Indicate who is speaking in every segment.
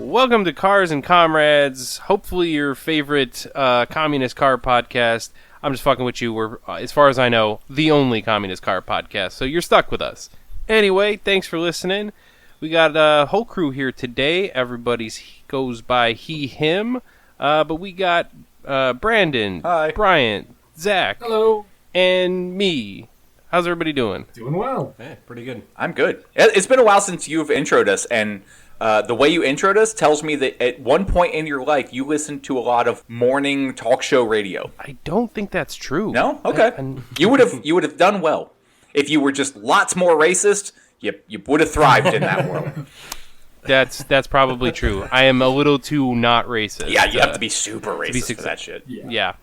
Speaker 1: welcome to Cars and Comrades, hopefully your favorite communist car podcast. I'm just fucking with you. We're, as far as I know, the only communist car podcast, so you're stuck with us. Anyway, thanks for listening. We got a whole crew here today. Everybody's goes by he, him, but we got Brandon,
Speaker 2: Hi.
Speaker 1: Bryant, Zach,
Speaker 3: hello,
Speaker 1: and me. How's everybody doing?
Speaker 3: Doing well.
Speaker 2: Hey, pretty good.
Speaker 4: I'm good. It's been a while since you've introed us, and the way you introed us tells me that at one point in your life you listened to a lot of morning talk show radio.
Speaker 1: I don't think that's true.
Speaker 4: No? Okay. You would have done well. If you were just lots more racist, you would have thrived in that world.
Speaker 1: That's probably true. I am a little too not racist.
Speaker 4: Yeah, you have to be super racist for that shit.
Speaker 1: Yeah.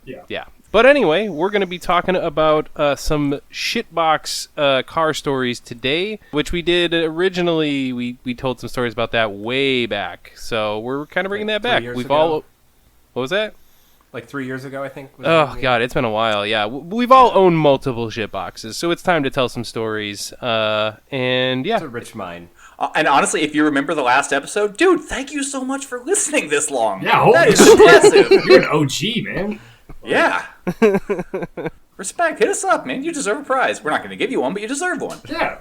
Speaker 1: But anyway, we're going to be talking about some shitbox car stories today, which we did originally. We told some stories about that way back, so we're kind of bringing that back. We've all. What was that?
Speaker 2: Like 3 years ago, I think.
Speaker 1: Oh God, it's been a while. Yeah, we've all owned multiple shitboxes, so it's time to tell some stories. And yeah,
Speaker 2: it's a rich mind.
Speaker 4: And honestly, if you remember the last episode, dude, thank you so much for listening this long.
Speaker 3: Yeah,
Speaker 4: that is impressive.
Speaker 3: You're an OG, man.
Speaker 4: Yeah. Respect. Hit us up, man. You deserve a prize. We're not going to give you one, but you deserve one.
Speaker 3: Yeah.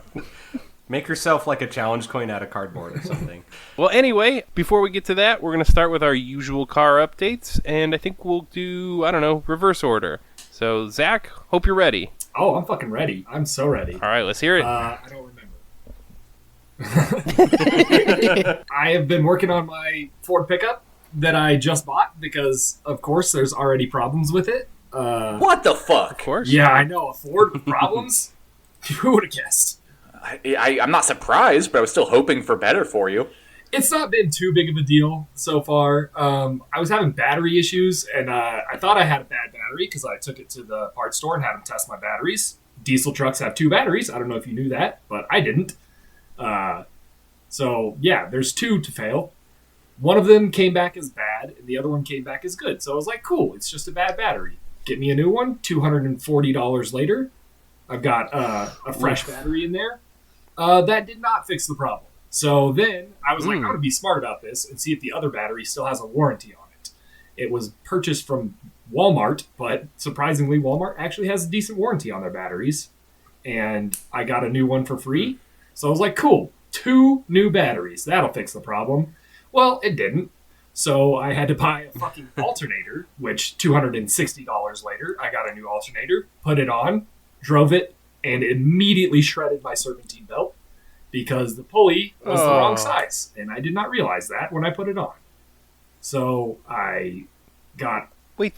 Speaker 2: Make yourself like a challenge coin out of cardboard or something.
Speaker 1: Well, anyway, before we get to that, we're going to start with our usual car updates, and I think we'll do, I don't know, reverse order. So, Zach, hope you're ready.
Speaker 3: Oh, I'm fucking ready. I'm so ready.
Speaker 1: All right, let's hear it.
Speaker 3: I don't remember. I have been working on my Ford pickup that I just bought because, of course, there's already problems with it.
Speaker 4: What the fuck?
Speaker 1: Of course.
Speaker 3: Yeah, I know. A Ford with problems? Who would have guessed?
Speaker 4: I'm not surprised, but I was still hoping for better for you.
Speaker 3: It's not been too big of a deal so far. I was having battery issues, and I thought I had a bad battery because I took it to the parts store and had them test my batteries. Diesel trucks have 2 batteries. I don't know if you knew that, but I didn't. So, yeah, there's 2 to fail. One of them came back as bad, and the other one came back as good. So I was like, cool, it's just a bad battery. Get me a new one. $240 later, I've got a fresh battery in there. That did not fix the problem. So then I was like, I'm going to be smart about this and see if the other battery still has a warranty on it. It was purchased from Walmart, but surprisingly, Walmart actually has a decent warranty on their batteries. And I got a new one for free. So I was like, cool, 2 new batteries. That'll fix the problem. Well, it didn't. So I had to buy a fucking alternator, which $260 later, I got a new alternator, put it on, drove it, and immediately shredded my serpentine belt because the pulley was the wrong size. And I did not realize that when I put it on. So I got...
Speaker 1: Wait,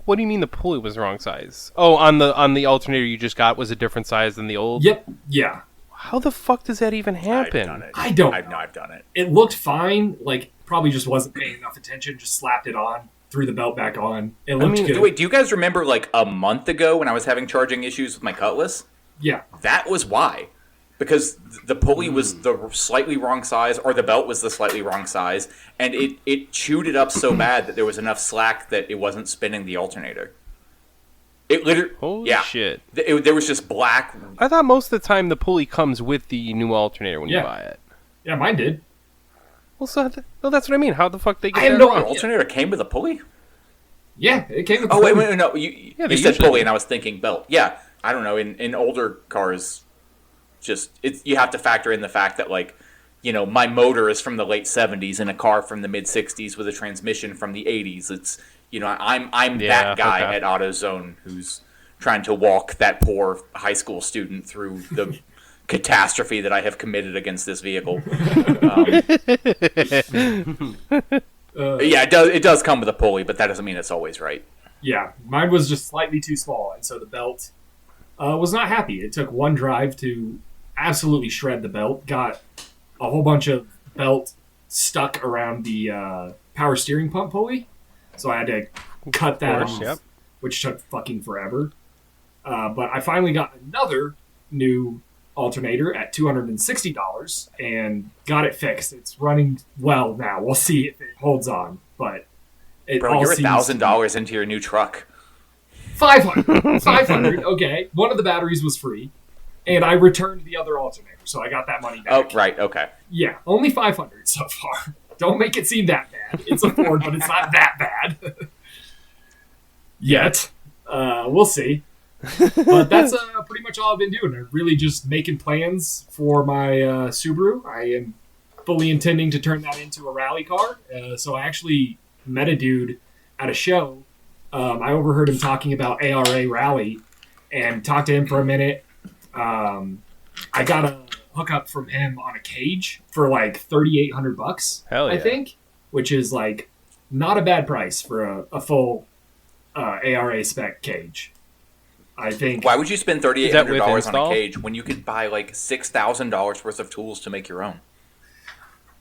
Speaker 1: what do you mean the pulley was the wrong size? Oh, on the alternator you just got was a different size than the old?
Speaker 3: Yep, yeah.
Speaker 1: How the fuck does that even happen?
Speaker 4: I've done it.
Speaker 3: I don't
Speaker 4: know. I've done it.
Speaker 3: It looked fine, like probably just wasn't paying enough attention, just slapped it on, threw the belt back on. It looked good.
Speaker 4: Wait, do you guys remember like a month ago when I was having charging issues with my Cutlass?
Speaker 3: Yeah.
Speaker 4: That was why. Because the pulley was the slightly wrong size, or the belt was the slightly wrong size, and it chewed it up so bad that there was enough slack that it wasn't spinning the alternator. It literally...
Speaker 1: Holy shit.
Speaker 4: There was just black...
Speaker 1: I thought most of the time the pulley comes with the new alternator when you buy it.
Speaker 3: Yeah, mine did.
Speaker 1: Well, that's what I mean. How the fuck they get
Speaker 3: I have
Speaker 1: that
Speaker 3: no
Speaker 1: wrong?
Speaker 3: idea.
Speaker 4: Alternator came with a pulley?
Speaker 3: Yeah, it came with the
Speaker 4: Oh,
Speaker 3: pulley.
Speaker 4: wait, no. You said pulley, and I was thinking belt. Yeah, I don't know. In older cars, you have to factor in the fact that, like, you know, my motor is from the late 70s in a car from the mid 60s with a transmission from the 80s. It's, you know, I'm that guy at AutoZone who's trying to walk that poor high school student through the catastrophe that I have committed against this vehicle. Yeah, it does come with a pulley, but that doesn't mean it's always right.
Speaker 3: Yeah, mine was just slightly too small, and so the belt was not happy. It took one drive to absolutely shred the belt. Got a whole bunch of belt stuck around the power steering pump pulley, so I had to cut that off, which took fucking forever. But I finally got another new alternator at $260 and got it fixed. It's running well now. We'll see if it holds on, but it
Speaker 4: Bro, you're $1,000 into your new truck.
Speaker 3: 500. Okay, one of the batteries was free, and I returned the other alternator, so I got that money back.
Speaker 4: Oh, right, okay.
Speaker 3: Yeah, only 500 so far. Don't make it seem that bad. It's a Ford, but it's not that bad. Yet. We'll see. But that's pretty much all I've been doing. I'm really just making plans for my Subaru. I am fully intending to turn that into a rally car. So I actually met a dude at a show. I overheard him talking about ARA Rally and talked to him for a minute. I got a hookup from him on a cage for like $3,800.
Speaker 1: Hell yeah.
Speaker 3: I think, which is like not a bad price for a full ARA spec cage. I think.
Speaker 4: Why would you spend $3,800 on a
Speaker 1: install?
Speaker 4: cage when you could buy like $6,000 worth of tools to make your own?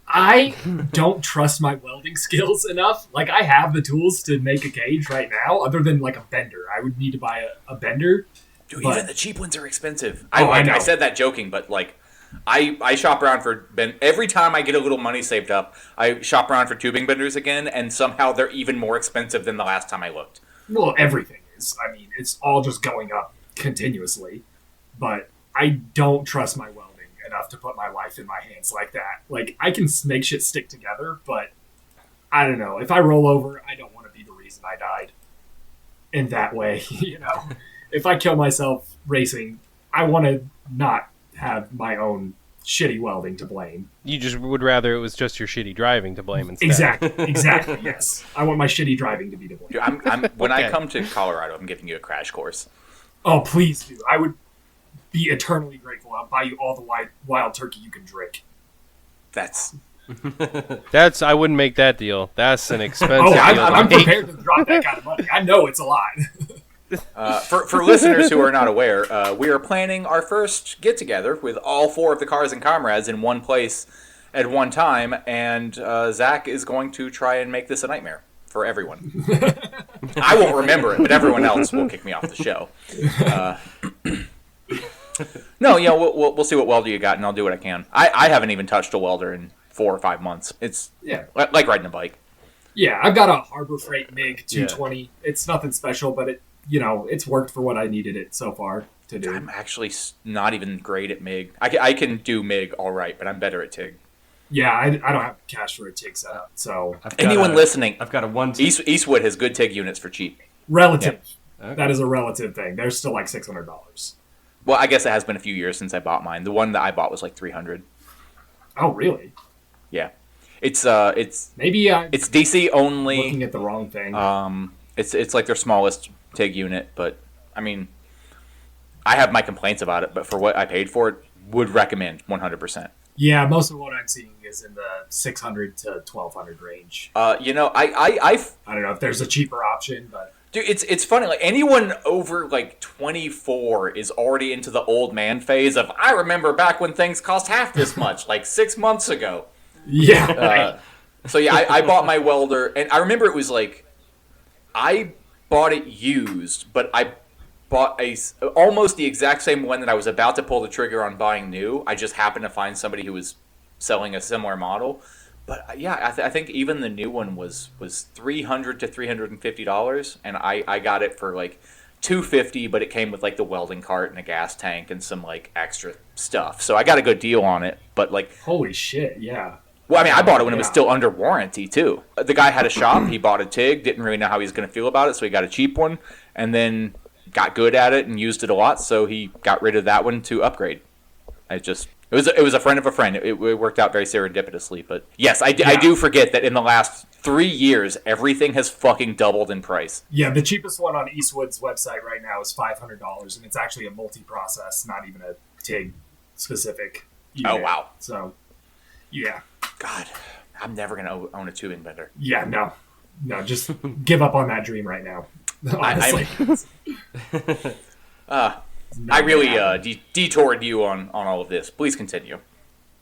Speaker 3: I don't trust my welding skills enough. Like, I have the tools to make a cage right now, other than like a bender. I would need to buy a bender.
Speaker 4: Dude,
Speaker 3: but
Speaker 4: even the cheap ones are expensive.
Speaker 3: Oh, I know.
Speaker 4: I said that joking, but like, I shop around for every time I get a little money saved up, I shop around for tubing benders again, and somehow they're even more expensive than the last time I looked.
Speaker 3: Well, everything is. I mean, it's all just going up continuously. But I don't trust my welding enough to put my life in my hands like that. Like, I can make shit stick together, but I don't know. If I roll over, I don't want to be the reason I died in that way, you know? If I kill myself racing, I want to not have my own shitty welding to blame.
Speaker 1: You just would rather it was just your shitty driving to blame instead.
Speaker 3: Exactly, yes. I want my shitty driving to be to blame.
Speaker 4: Dude, when I
Speaker 1: Okay.
Speaker 4: come to Colorado, I'm giving you a crash course.
Speaker 3: Oh, please do. I would be eternally grateful. I'll buy you all the wild turkey you can drink.
Speaker 4: That's
Speaker 1: I wouldn't make that deal. That's an expensive
Speaker 3: Oh,
Speaker 1: deal.
Speaker 3: I'm prepared to drop that kind of money. I know it's a lot.
Speaker 4: for listeners who are not aware, we are planning our first get together with all four of the cars and comrades in one place at one time, and Zach is going to try and make this a nightmare for everyone. I won't remember it, but everyone else will kick me off the show. No, you know, we'll see what welder you got, and I'll do what I can. I haven't even touched a welder in 4 or 5 months. It's like riding a bike.
Speaker 3: Yeah, I've got a Harbor Freight MiG 220. It's nothing special, but it's worked for what I needed it so far to do.
Speaker 4: I'm actually not even great at MIG. I can do MIG all right, but I'm better at TIG.
Speaker 3: Yeah, I don't have cash for a TIG setup, so
Speaker 4: Anyone listening,
Speaker 2: I've got a one.
Speaker 4: Eastwood has good TIG units for cheap.
Speaker 3: relative.
Speaker 2: Yep. Okay.
Speaker 3: That is a relative thing. They're still like $600.
Speaker 4: Well, I guess it has been a few years since I bought mine. The one that I bought was like $300.
Speaker 3: Oh, really?
Speaker 4: Yeah, it's
Speaker 3: Maybe I'm
Speaker 4: it's DC only.
Speaker 3: looking at the wrong thing.
Speaker 4: It's like their smallest TIG unit, but I mean, I have my complaints about it. But for what I paid for it, would recommend 100%.
Speaker 3: Yeah, most of what I'm seeing is in the 600 to 1200 range.
Speaker 4: You know, I
Speaker 3: I don't know if there's a cheaper option, but
Speaker 4: dude, it's funny. Like anyone over like 24 is already into the old man phase of I remember back when things cost half this much, like 6 months ago.
Speaker 3: yeah, right.
Speaker 4: So yeah, I bought my welder, and I remember it was like I bought it used, but I bought almost the exact same one that I was about to pull the trigger on buying new. I just happened to find somebody who was selling a similar model. But yeah, I think even the new one was $300 to $350, and I got it for like $250, but it came with like the welding cart and a gas tank and some like extra stuff. So I got a good deal on it. But like,
Speaker 3: Holy shit, yeah.
Speaker 4: well, I mean, I bought it when it was
Speaker 3: Yeah.
Speaker 4: still under warranty too. The guy had a shop. He bought a TIG, didn't really know how he was going to feel about it, so he got a cheap one, and then got good at it and used it a lot. So he got rid of that one to upgrade. It was a friend of a friend. It worked out very serendipitously. But yes, I do forget that in the last 3 years, everything has fucking doubled in price.
Speaker 3: Yeah, the cheapest one on Eastwood's website right now is $500, and it's actually a multi-process, not even a TIG specific unit.
Speaker 4: Oh, wow.
Speaker 3: So, yeah.
Speaker 4: God, I'm never going to own a tubing bender.
Speaker 3: Yeah, no, just give up on that dream right now. Honestly.
Speaker 4: I really detoured you on all of this. Please continue.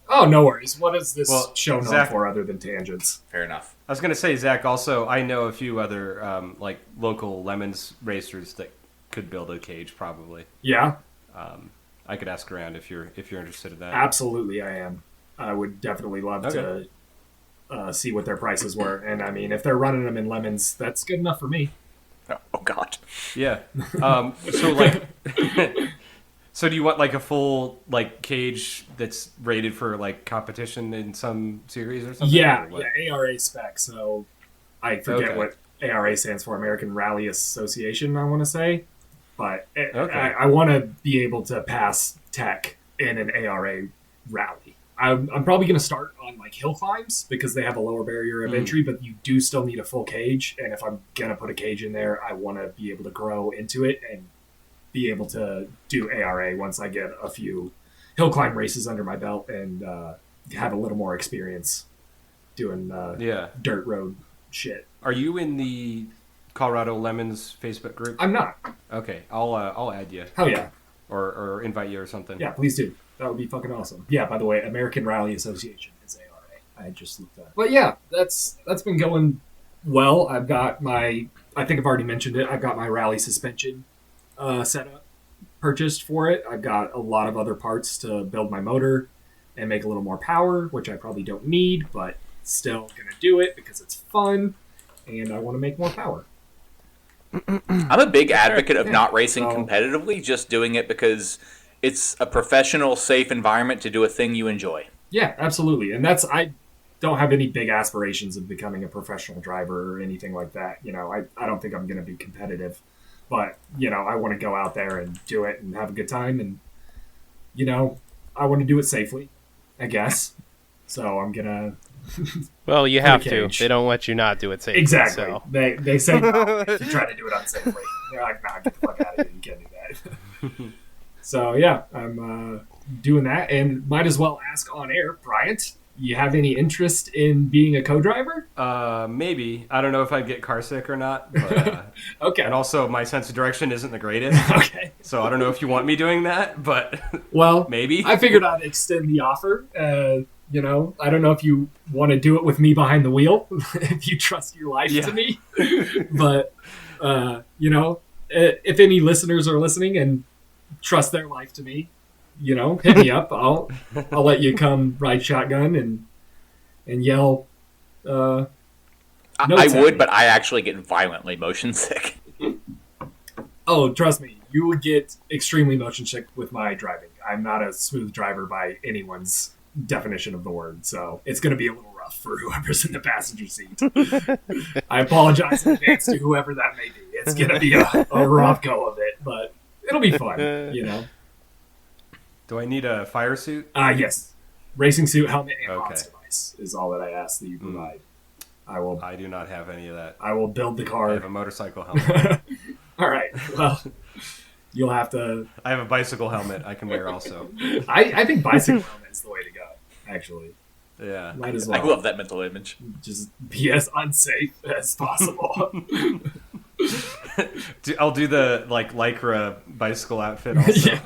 Speaker 3: Oh, no worries. What is this
Speaker 2: Well,
Speaker 3: show known
Speaker 2: Zach-
Speaker 3: for other than tangents?
Speaker 4: Fair enough.
Speaker 2: I was gonna say, Zach. Also, I know a few other like local lemons racers that could build a cage. Probably,
Speaker 3: Yeah,
Speaker 2: I could ask around if you're interested in that.
Speaker 3: absolutely I am. I would definitely love
Speaker 2: Okay.
Speaker 3: to see what their prices were. And, I mean, if they're running them in lemons, that's good enough for me.
Speaker 4: Oh God.
Speaker 2: Yeah. So like, So do you want like a full like cage that's rated for like competition in some series or something?
Speaker 3: Yeah,
Speaker 2: or what?
Speaker 3: yeah, ARA spec. So I forget
Speaker 2: Okay.
Speaker 3: what ARA stands for, American Rally Association, I want to say. But
Speaker 2: Okay.
Speaker 3: I want to be able to pass tech in an ARA rally. I'm probably going to start on like hill climbs because they have a lower barrier of entry, but you do still need a full cage. And if I'm going to put a cage in there, I want to be able to grow into it and be able to do ARA once I get a few hill climb races under my belt and have a little more experience doing
Speaker 2: Yeah.
Speaker 3: dirt road shit.
Speaker 2: Are you in the Colorado Lemons Facebook group?
Speaker 3: I'm not.
Speaker 2: Okay, I'll add you
Speaker 3: Hell yeah.
Speaker 2: or invite you or something.
Speaker 3: Yeah, please do. That would be fucking awesome. Yeah, by the way, American Rally Association is ARA. I just looked at it. But yeah, that's been going well. I've got I think I've already mentioned it, I've got my rally suspension setup purchased for it. I've got a lot of other parts to build my motor and make a little more power, which I probably don't need, but still gonna do it because it's fun and I want to make more power.
Speaker 4: I'm a big advocate of
Speaker 3: Yeah.
Speaker 4: not racing
Speaker 3: So-
Speaker 4: competitively, just doing it because it's a professional, safe environment to do a thing you enjoy.
Speaker 3: Yeah, absolutely. And I don't have any big aspirations of becoming a professional driver or anything like that. You know, I don't think I'm going to be competitive, but, you know, I want to go out there and do it and have a good time. And, you know, I want to do it safely, I guess. So I'm going to.
Speaker 1: Well, you have to.
Speaker 3: cage.
Speaker 1: They don't let you not do it safely.
Speaker 3: Exactly.
Speaker 1: So.
Speaker 3: They say no if you try to do it unsafely. They're like, nah, get the fuck out of here. You can't do that. So, yeah, I'm doing that. And might as well ask on air, Bryant, you have any interest in being a co-driver?
Speaker 2: Maybe. I don't know if I'd get car sick or not. But,
Speaker 3: Okay.
Speaker 2: and also, my sense of direction isn't the greatest.
Speaker 3: Okay.
Speaker 2: So I don't know if you want me doing that, but
Speaker 3: Well,
Speaker 2: maybe.
Speaker 3: I figured I'd extend the offer. You know, I don't know if you want to do it with me behind the wheel, if you trust your life
Speaker 2: Yeah.
Speaker 3: to me. But, you know, if any listeners are listening and trust their life to me, you know, hit me up. I'll let you come ride shotgun and yell.
Speaker 4: I
Speaker 3: Notes at
Speaker 4: would,
Speaker 3: me.
Speaker 4: but I actually get violently motion sick.
Speaker 3: Oh, trust me, you would get extremely motion sick with my driving. I'm not a smooth driver by anyone's definition of the word, so it's going to be a little rough for whoever's in the passenger seat. I apologize in advance to whoever that may be. It's going to be a rough go of it, but it'll be fun, you know.
Speaker 2: Do I need a fire suit?
Speaker 3: Yes, racing suit, helmet, and
Speaker 2: Okay.
Speaker 3: HOTS device is all that I ask that you provide.
Speaker 2: I do not have any of that.
Speaker 3: I will build the
Speaker 2: I
Speaker 3: car.
Speaker 2: have a motorcycle helmet.
Speaker 3: All right, well, you'll have to.
Speaker 2: I have a bicycle helmet I can wear also.
Speaker 3: I think bicycle helmet is the way to go. Actually,
Speaker 2: Yeah.
Speaker 3: might as
Speaker 4: I
Speaker 3: well.
Speaker 4: love that mental image.
Speaker 3: Just be as unsafe as possible.
Speaker 2: I'll do the like Lycra bicycle outfit also.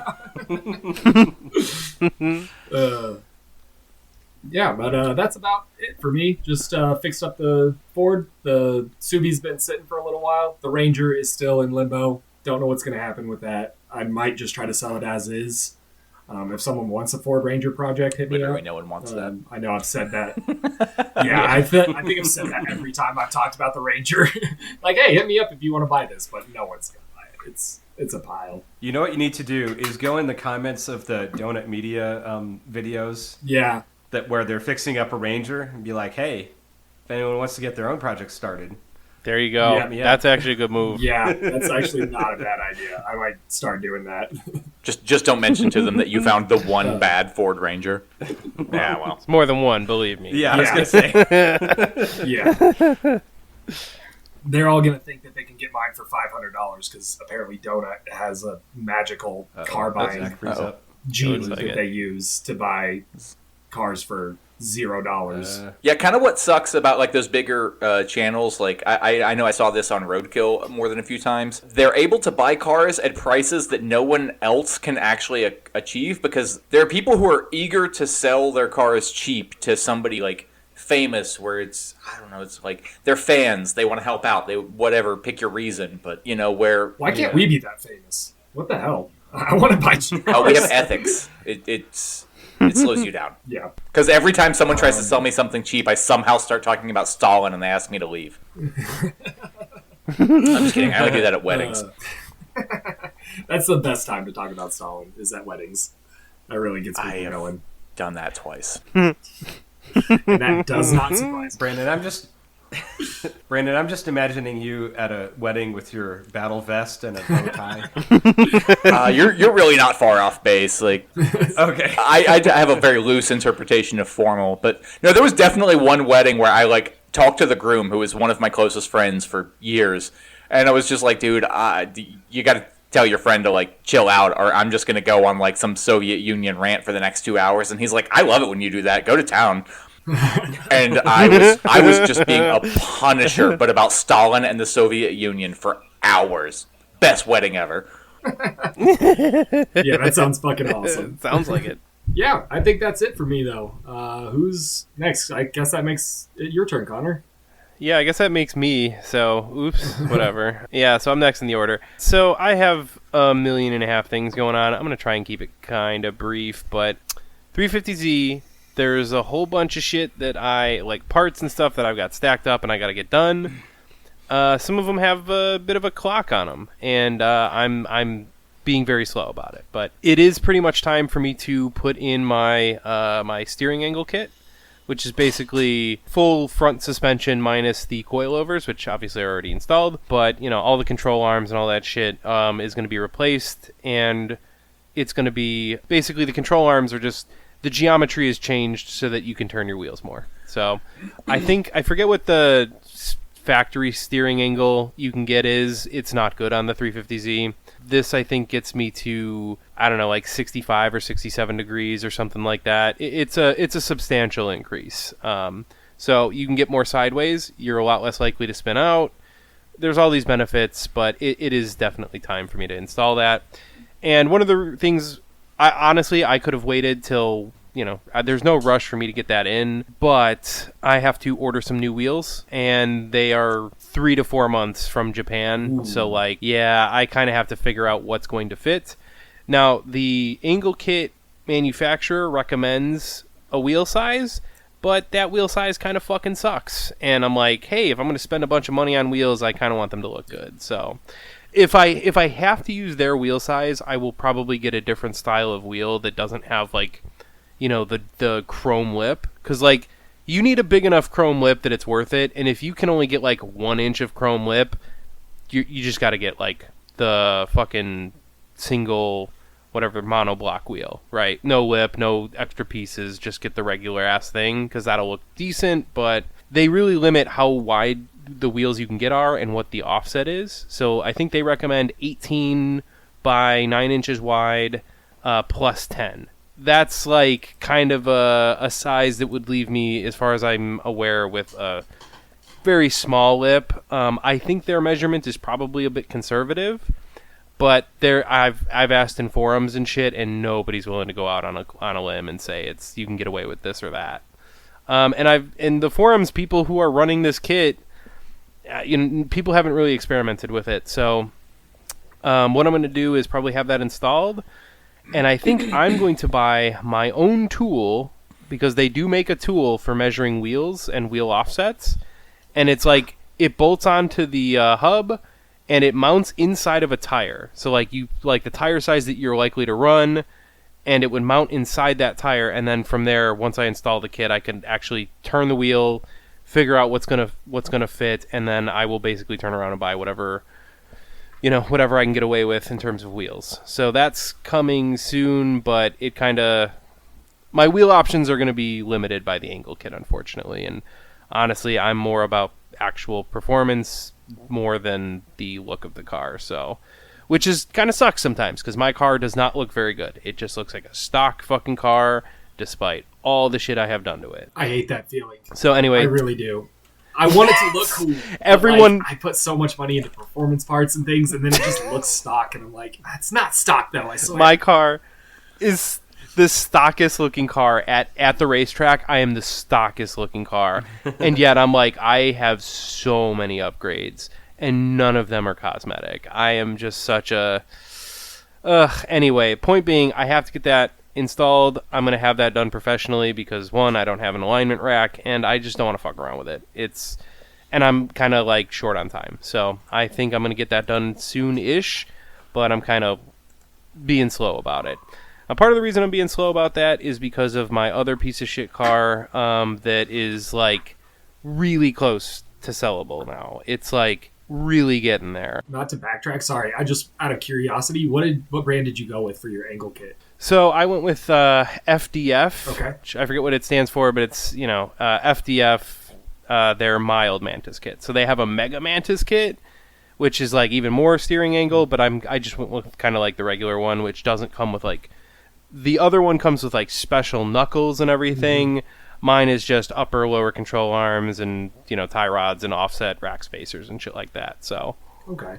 Speaker 3: Yeah, but that's about it for me. Just fixed up the Ford. The Subi's been sitting for a little while. The Ranger is still in limbo. Don't know what's going to happen with that. I might just try to sell it as is. If someone wants a Ford Ranger project, hit me
Speaker 4: Literally
Speaker 3: up.
Speaker 4: no one wants that.
Speaker 3: I know I've said that. Yeah, I think I've said that every time I've talked about the Ranger. Like, hey, hit me up if you want to buy this, but no one's going to buy it. It's a pile.
Speaker 2: You know what you need to do is go in the comments of the Donut Media videos
Speaker 3: Yeah.
Speaker 2: where they're fixing up a Ranger and be like, hey, if anyone wants to get their own project started.
Speaker 1: There you go.
Speaker 3: Yeah.
Speaker 1: That's actually a good move.
Speaker 3: Yeah, that's actually not a bad idea. I might start doing that.
Speaker 4: Just don't mention to them that you found the one bad Ford Ranger. Yeah, well.
Speaker 1: It's more than one, believe me.
Speaker 2: Yeah, I was
Speaker 3: Yeah.
Speaker 2: going to say.
Speaker 3: Yeah. They're all going to think that they can get mine for $500 because apparently Donut has a magical car buying
Speaker 2: Zach frees up.
Speaker 3: genie
Speaker 1: Looks like
Speaker 3: that
Speaker 1: it.
Speaker 3: they use to buy cars for $0.
Speaker 4: Yeah, kind of what sucks about like those bigger channels. Like I know I saw this on Roadkill more than a few times. They're able to buy cars at prices that no one else can actually achieve because there are people who are eager to sell their cars cheap to somebody like famous. Where it's I don't know. It's like they're fans. They want to help out. They whatever. Pick your reason. But you know where.
Speaker 3: Why can't we be that famous? What the hell? I want to buy cheap
Speaker 4: Oh, we have
Speaker 3: cars.
Speaker 4: ethics. It slows you down.
Speaker 3: Yeah.
Speaker 4: Because every time someone tries to sell me something cheap, I somehow start talking about Stalin and they ask me to leave. I'm just kidding. I only do that at weddings.
Speaker 3: That's the best time to talk about stalling, is at weddings. That really gets
Speaker 4: I
Speaker 3: people
Speaker 4: have
Speaker 3: going.
Speaker 4: done that twice.
Speaker 3: And that does not surprise me.
Speaker 2: Brandon, I'm just imagining you at a wedding with your battle vest and a bow tie.
Speaker 4: You're really not far off base. Like,
Speaker 2: Okay.
Speaker 4: I have a very loose interpretation of formal, but no, there was definitely one wedding where I like talked to the groom, who was one of my closest friends for years, and I was just like, dude, you got to tell your friend to like chill out, or I'm just gonna go on like some Soviet Union rant for the next 2 hours. And he's like, I love it when you do that. Go to town. And I was just being a punisher, but about Stalin and the Soviet Union for hours. Best wedding ever.
Speaker 3: Yeah, that sounds fucking awesome.
Speaker 1: Sounds like it.
Speaker 3: Yeah, I think that's it for me, though. Who's next? I guess that makes it your turn, Connor.
Speaker 1: Yeah, I guess that makes me, so oops, whatever. Yeah, so I'm next in the order. So I have 1.5 million things going on. I'm going to try and keep it kind of brief, but 350Z, there's a whole bunch of shit that I, like parts and stuff that I've got stacked up and I got to get done. Some of them have a bit of a clock on them, and I'm being very slow about it. But it is pretty much time for me to put in my my steering angle kit, which is basically full front suspension minus the coilovers, which obviously are already installed. But, you know, all the control arms and all that shit is going to be replaced, and it's going to be basically the control arms are just the geometry is changed so that you can turn your wheels more. So I forget what the factory steering angle you can get is. It's not good on the 350Z. This, I think, gets me to, I don't know, like 65 or 67 degrees or something like that. It's a substantial increase. So you can get more sideways. You're a lot less likely to spin out. There's all these benefits, but it is definitely time for me to install that. And one of the things, I could have waited till, you know, there's no rush for me to get that in, but I have to order some new wheels, and they are 3 to 4 months from Japan. Ooh. So, like, yeah, I kind of have to figure out what's going to fit. Now, the angle kit manufacturer recommends a wheel size, but that wheel size kind of fucking sucks. And I'm like, hey, if I'm going to spend a bunch of money on wheels, I kind of want them to look good. So if I have to use their wheel size, I will probably get a different style of wheel that doesn't have, like, you know, the chrome lip. Because, like, you need a big enough chrome lip that it's worth it. And if you can only get, like, 1 inch of chrome lip, you just got to get, like, the fucking single, whatever, monoblock wheel, right? No lip, no extra pieces, just get the regular ass thing, because that'll look decent. But they really limit how wide the wheels you can get are and what the offset is. So I think they recommend 18 by 9 inches wide plus 10. That's like kind of a size that would leave me, as far as I'm aware, with a very small lip. I think their measurement is probably a bit conservative, but I've asked in forums and shit, and nobody's willing to go out on a limb and say you can get away with this or that. And in the forums, people who are running this kit, people haven't really experimented with it. So what I'm going to do is probably have that installed. And I think I'm going to buy my own tool, because they do make a tool for measuring wheels and wheel offsets. And it's like, it bolts onto the hub, and it mounts inside of a tire. So like the tire size that you're likely to run, and it would mount inside that tire. And then from there, once I install the kit, I can actually turn the wheel, figure out what's gonna fit, and then I will basically turn around and buy whatever I can get away with in terms of wheels. So that's coming soon, but my wheel options are going to be limited by the angle kit, unfortunately. And honestly, I'm more about actual performance more than the look of the car. So, which is kind of sucks sometimes, because my car does not look very good. It just looks like a stock fucking car, despite all the shit I have done to it.
Speaker 3: I hate that feeling.
Speaker 1: So anyway,
Speaker 3: I really do. I want it to look cool.
Speaker 1: Everyone,
Speaker 3: I put so much money into performance parts and things, and then it just looks stock, and I'm like, it's not stock though. I swear.
Speaker 1: My car is the stockest looking car at the racetrack. I am the stockest looking car, and yet I'm like, I have so many upgrades, and none of them are cosmetic. I am just such a. Anyway, point being, I have to get that installed. I'm going to have that done professionally because, one, I don't have an alignment rack, and I just don't want to fuck around with it. And I'm kind of like short on time. So I think I'm going to get that done soon-ish. but I'm kind of being slow about it. Part of the reason I'm being slow about that is because of my other piece of shit car that is like really close to sellable now. It's like really getting there.
Speaker 3: Not to backtrack, sorry. I just out of curiosity, what brand did you go with for your angle kit?
Speaker 1: So I went with FDF.
Speaker 3: Okay.
Speaker 1: Which I forget what it stands for, but it's FDF. Their mild mantis kit. So they have a mega mantis kit, which is like even more steering angle. But I just went with kind of like the regular one, which doesn't come with like. The other one comes with like special knuckles and everything. Mine is just upper, lower control arms and, tie rods and offset rack spacers and shit like that. So.
Speaker 3: Okay.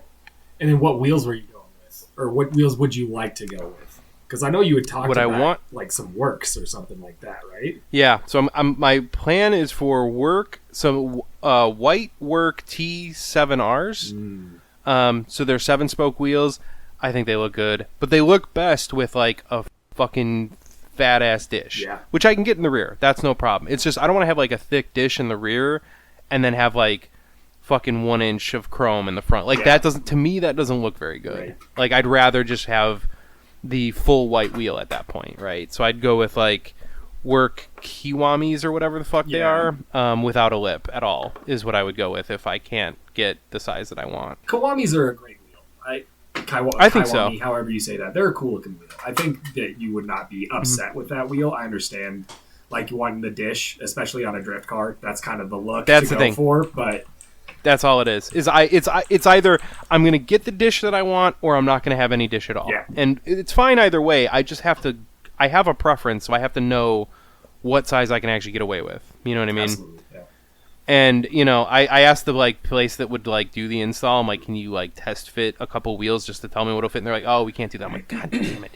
Speaker 3: And then what wheels were you going with? Or what wheels would you like to go with? Because I know you had talked about like some works or something like that, right?
Speaker 1: Yeah. So my plan is for work, some white work T7Rs. So they're 7-spoke wheels. I think they look good. But they look best with like a fucking fat ass dish, which I can get in the rear. That's no problem. It's just I don't want to have like a thick dish in the rear and then have like fucking 1 inch of chrome in the front. Like that doesn't look very good.
Speaker 3: Right.
Speaker 1: Like I'd rather just have the full white wheel at that point, right? So I'd go with like work Kiwamis or whatever the fuck they are, without a lip at all is what I would go with if I can't get the size that I want.
Speaker 3: Kiwamis are a great wheel.
Speaker 1: I think so.
Speaker 3: However you say that, they're a cool looking wheel. I think that you would not be upset with that wheel. I understand, like you wanting the dish, especially on a drift car. That's kind of the look
Speaker 1: that's
Speaker 3: to
Speaker 1: the
Speaker 3: go
Speaker 1: thing.
Speaker 3: for. But
Speaker 1: that's all it is. It's either I'm gonna get the dish that I want, or I'm not gonna have any dish at all.
Speaker 3: Yeah.
Speaker 1: And it's fine either way. I just have to. I have a preference, so I have to know what size I can actually get away with. You know what I mean?
Speaker 3: Absolutely. Yeah.
Speaker 1: And, I asked the, like, place that would, like, do the install. I'm like, can you, like, test fit a couple wheels just to tell me what'll fit? And they're like, oh, we can't do that. I'm like, God damn it.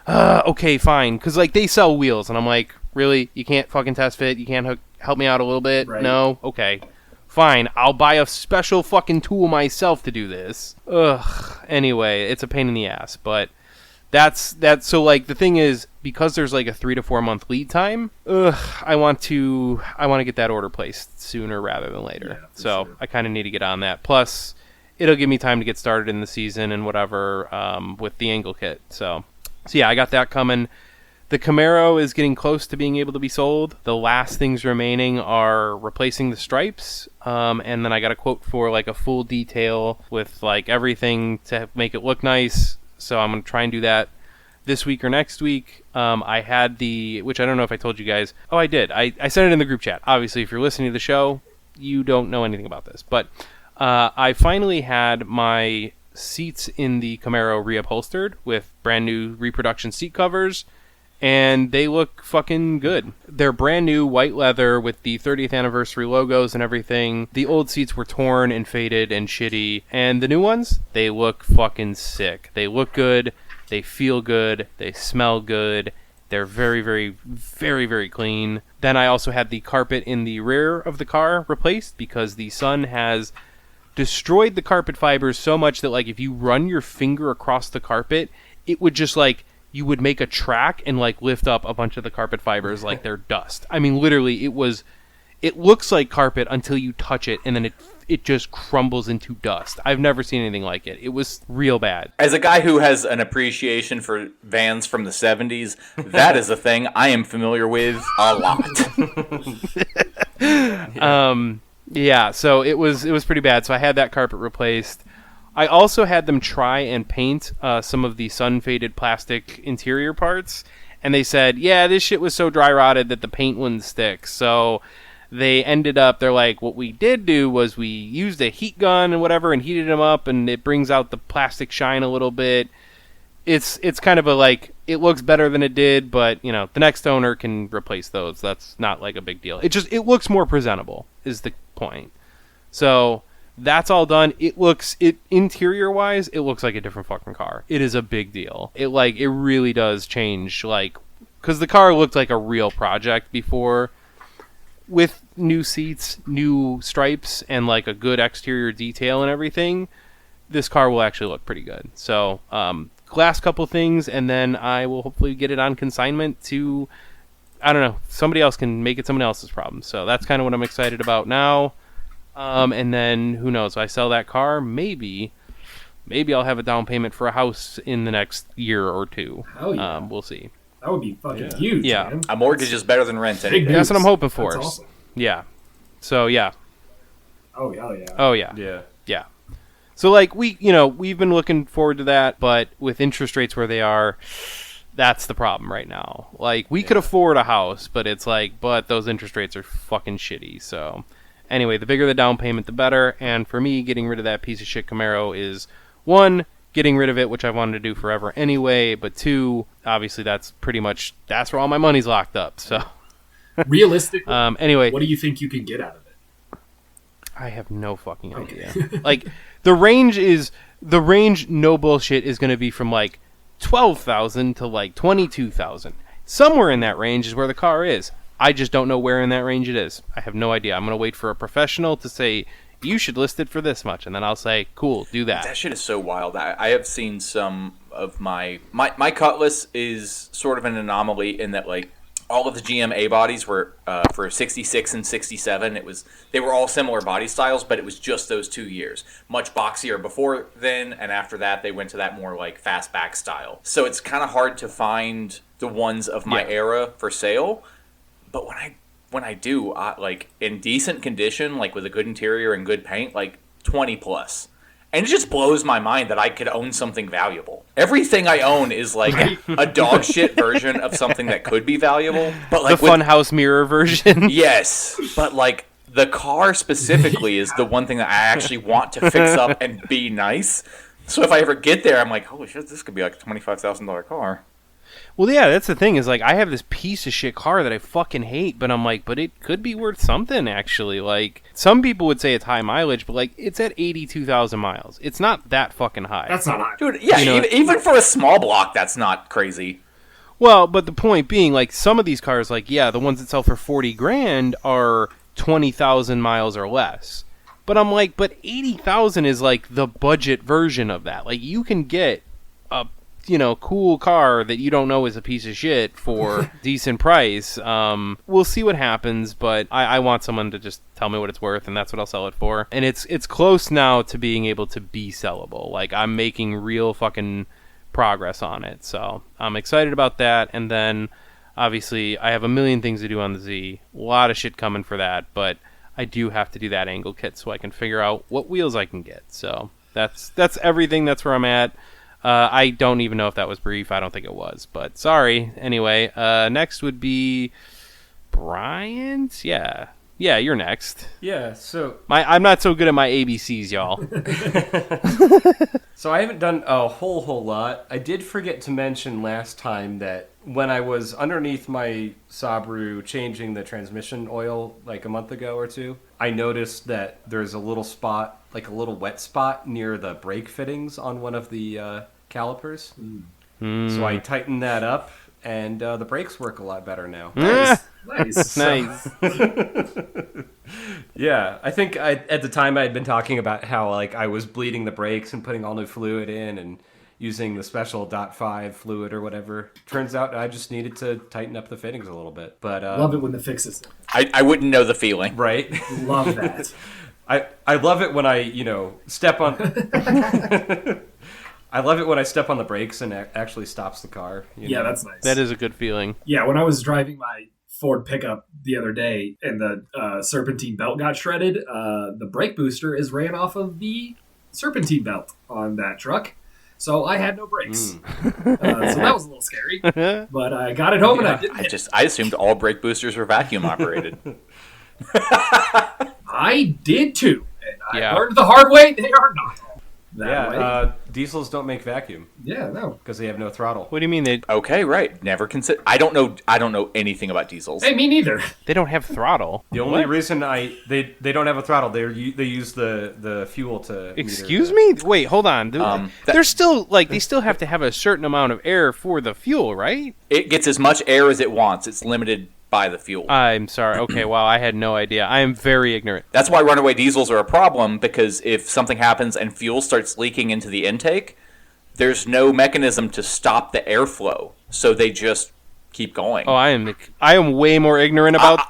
Speaker 1: Okay, fine. Because, like, they sell wheels. And I'm like, really? You can't fucking test fit? You can't help me out a little bit?
Speaker 3: Right.
Speaker 1: No? Okay. Fine. I'll buy a special fucking tool myself to do this. Ugh. Anyway, it's a pain in the ass. But that's so, like, the thing is, because there's like a 3 to 4 month lead time, I want to get that order placed sooner rather than later.
Speaker 3: Yeah,
Speaker 1: so
Speaker 3: sure.
Speaker 1: I kind of need to get on that. Plus, it'll give me time to get started in the season and whatever with the angle kit. So yeah, I got that coming. The Camaro is getting close to being able to be sold. The last things remaining are replacing the stripes, and then I got a quote for like a full detail with like everything to make it look nice. So I'm gonna try and do that this week or next week. I had which I don't know if I told you guys. Oh, I did. I sent it in the group chat. Obviously, if you're listening to the show, you don't know anything about this. But I finally had my seats in the Camaro reupholstered with brand new reproduction seat covers, and they look fucking good. They're brand new white leather with the 30th anniversary logos and everything. The old seats were torn and faded and shitty, and the new ones, they look fucking sick. They look good. They feel good. They smell good. They're very, very, very, very clean. Then I also had the carpet in the rear of the car replaced because the sun has destroyed the carpet fibers so much that, like, if you run your finger across the carpet, it would just, like, you would make a track and, like, lift up a bunch of the carpet fibers like they're dust. I mean, literally, it looks like carpet until you touch it, and then it just crumbles into dust. I've never seen anything like it. It was real bad.
Speaker 4: As a guy who has an appreciation for vans from the 70s, that is a thing I am familiar with a lot.
Speaker 1: Yeah, so it was pretty bad. So I had that carpet replaced. I also had them try and paint some of the sun-faded plastic interior parts, and they said, yeah, this shit was so dry-rotted that the paint wouldn't stick. So they ended up, they're like, what we did do was we used a heat gun and whatever and heated them up, and it brings out the plastic shine a little bit. It's kind of a, like, it looks better than it did, but, you know, the next owner can replace those. That's not, like, a big deal. It looks more presentable, is the point. So that's all done. Interior-wise, it looks like a different fucking car. It is a big deal. It really does change, like, because the car looked like a real project before. With new seats, new stripes, and, like, a good exterior detail and everything, this car will actually look pretty good. So, last couple things, and then I will hopefully get it on consignment to, I don't know, somebody else can make it someone else's problem. So that's kind of what I'm excited about now. And then, who knows, if I sell that car, maybe maybe I'll have a down payment for a house in the next year or two.
Speaker 3: Hell yeah.
Speaker 1: We'll see.
Speaker 3: That would be fucking huge,
Speaker 1: Yeah.
Speaker 3: man.
Speaker 4: A mortgage is better than rent.
Speaker 3: Big
Speaker 1: That's what I'm hoping for.
Speaker 3: That's awesome.
Speaker 1: Yeah. So yeah.
Speaker 3: Oh, hell yeah.
Speaker 1: Oh yeah.
Speaker 2: Yeah.
Speaker 1: Yeah. So like we've been looking forward to that, but with interest rates where they are, that's the problem right now. Like we could afford a house, but it's like, but those interest rates are fucking shitty. So anyway, the bigger the down payment, the better. And for me, getting rid of that piece of shit Camaro is, one, getting rid of it, which I've wanted to do forever anyway. But two, obviously that's where all my money's locked up. So
Speaker 3: Realistically,
Speaker 1: anyway,
Speaker 3: what do you think you can get out of it?
Speaker 1: I have no fucking idea. Like the range, no bullshit, is going to be from like 12,000 to like 22,000. Somewhere in that range is where the car is. I just don't know where in that range it is. I have no idea. I'm going to wait for a professional to say, you should list it for this much, and then I'll say, cool, do that.
Speaker 4: That shit is so wild. I have seen some of my Cutlass is sort of an anomaly in that, like, all of the GM A bodies were for 66 and 67. They were all similar body styles, but it was just those 2 years. Much boxier before then, and after that they went to that more like fastback style. So it's kind of hard to find the ones of my era for sale. But when I do, like in decent condition, like with a good interior and good paint, like 20 plus. And it just blows my mind that I could own something valuable. Everything I own is like a dog shit version of something that could be valuable. But like
Speaker 1: the funhouse mirror version.
Speaker 4: Yes, but like the car specifically is the one thing that I actually want to fix up and be nice. So if I ever get there, I'm like, holy shit, this could be like a $25,000 car.
Speaker 1: Well, yeah, that's the thing, is like I have this piece of shit car that I fucking hate, but I'm like, but it could be worth something, actually. Like, some people would say it's high mileage, but like, it's at 82,000 miles. It's not that fucking high.
Speaker 3: That's not high.
Speaker 4: Dude, yeah, even for a small block, that's not crazy.
Speaker 1: Well, but the point being, like, some of these cars, like, yeah, the ones that sell for 40 grand are 20,000 miles or less. But I'm like, but 80,000 is like the budget version of that. Like, you can get a cool car that you don't know is a piece of shit for decent price. We'll see what happens, but I want someone to just tell me what it's worth, and that's what I'll sell it for. And it's close now to being able to be sellable. Like, I'm making real fucking progress on it, so I'm excited about that. And then, obviously, I have a million things to do on the Z. A lot of shit coming for that, but I do have to do that angle kit so I can figure out what wheels I can get. So that's everything. That's where I'm at. I don't even know if that was brief. I don't think it was, but sorry. Anyway, next would be Bryant. Yeah, you're next.
Speaker 2: Yeah, so
Speaker 1: I'm not so good at my ABCs, y'all.
Speaker 2: So I haven't done a whole lot. I did forget to mention last time that when I was underneath my Subaru changing the transmission oil like a month ago or two, I noticed that there's a little spot, like a little wet spot near the brake fittings on one of the calipers. So I tightened that up, and the brakes work a lot better now.
Speaker 3: Nice.
Speaker 1: Nice.
Speaker 2: Yeah, I think at the time I had been talking about how like I was bleeding the brakes and putting all new fluid in and using the special .5 fluid or whatever. Turns out I just needed to tighten up the fittings a little bit. But
Speaker 3: Love it when the fix is there.
Speaker 4: I wouldn't know the feeling.
Speaker 2: right.
Speaker 3: Love that.
Speaker 2: I love it when I step on. I love it when I step on the brakes and it actually stops the car.
Speaker 3: Yeah, that's nice.
Speaker 1: That is a good feeling.
Speaker 3: Yeah, when I was driving my Ford pickup the other day and the serpentine belt got shredded, the brake booster is ran off of the serpentine belt on that truck. So I had no brakes. So that was a little scary. But I got it home and I didn't.
Speaker 4: I assumed all brake boosters were vacuum operated.
Speaker 3: I did too. And I
Speaker 1: Yeah.
Speaker 3: learned the hard way, they are not that way.
Speaker 2: Diesels don't make vacuum
Speaker 3: Yeah, no.
Speaker 2: because they have no throttle.
Speaker 1: What do you mean they
Speaker 4: Okay, right. Never consider. I don't know anything about diesels.
Speaker 3: Hey, me neither.
Speaker 1: don't have throttle?
Speaker 2: The only reason they don't have a throttle, they use the fuel to.
Speaker 1: Excuse me? Wait, hold on.
Speaker 4: That-
Speaker 1: They're still they still have to have a certain amount of air for the fuel, right?
Speaker 4: It gets as much air as it wants. It's limited by the fuel.
Speaker 1: I'm sorry. Okay, wow, I had no idea. I am very ignorant.
Speaker 4: That's why runaway diesels are a problem, because if something happens and fuel starts leaking into the intake, there's no mechanism to stop the airflow, so they just keep going.
Speaker 1: Oh, I am way more ignorant about.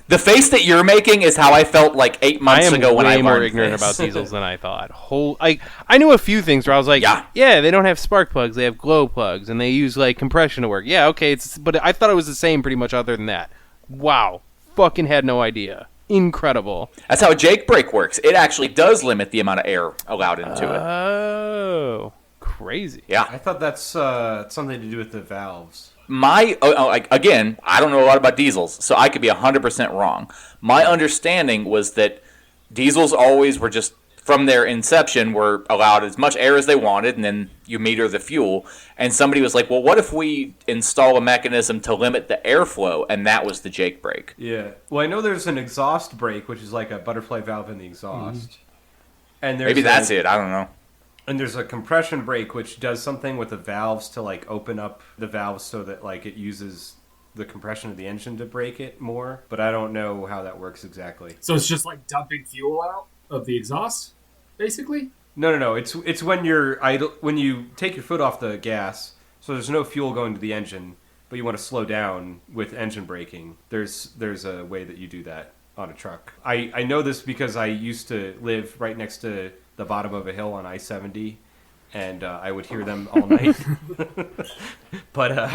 Speaker 4: The face that you're making is how I felt like 8 months ago when I
Speaker 1: am way
Speaker 4: learned
Speaker 1: more ignorant
Speaker 4: this.
Speaker 1: about diesels than I thought. I knew a few things where I was like, yeah, they don't have spark plugs, they have glow plugs, and they use like compression to work. Yeah, okay, but I thought it was the same pretty much other than that. Wow, fucking had no idea. Incredible.
Speaker 4: That's how a Jake brake works. It actually does limit the amount of air allowed into it.
Speaker 1: Oh, crazy.
Speaker 4: Yeah.
Speaker 2: I thought that's something to do with the valves.
Speaker 4: Again, I don't know a lot about diesels, so I could be 100% wrong. My understanding was that diesels always were just, from their inception, were allowed as much air as they wanted, and then you meter the fuel. And somebody was like, well, what if we install a mechanism to limit the airflow? And that was the Jake brake.
Speaker 2: Yeah. Well, I know there's an exhaust brake, which is like a butterfly valve in the exhaust. And there's
Speaker 4: Maybe that's it. I don't know.
Speaker 2: And there's a compression brake, which does something with the valves to like open up the valves so that like it uses the compression of the engine to brake it more. But I don't know how that works exactly.
Speaker 3: So it's just like dumping fuel out of the exhaust, basically?
Speaker 2: No. It's when you're idle, when you take your foot off the gas, so there's no fuel going to the engine, but you want to slow down with engine braking. There's a way that you do that on a truck. I know this because I used to live right next to the bottom of a hill on I-70, and I would hear them all night. But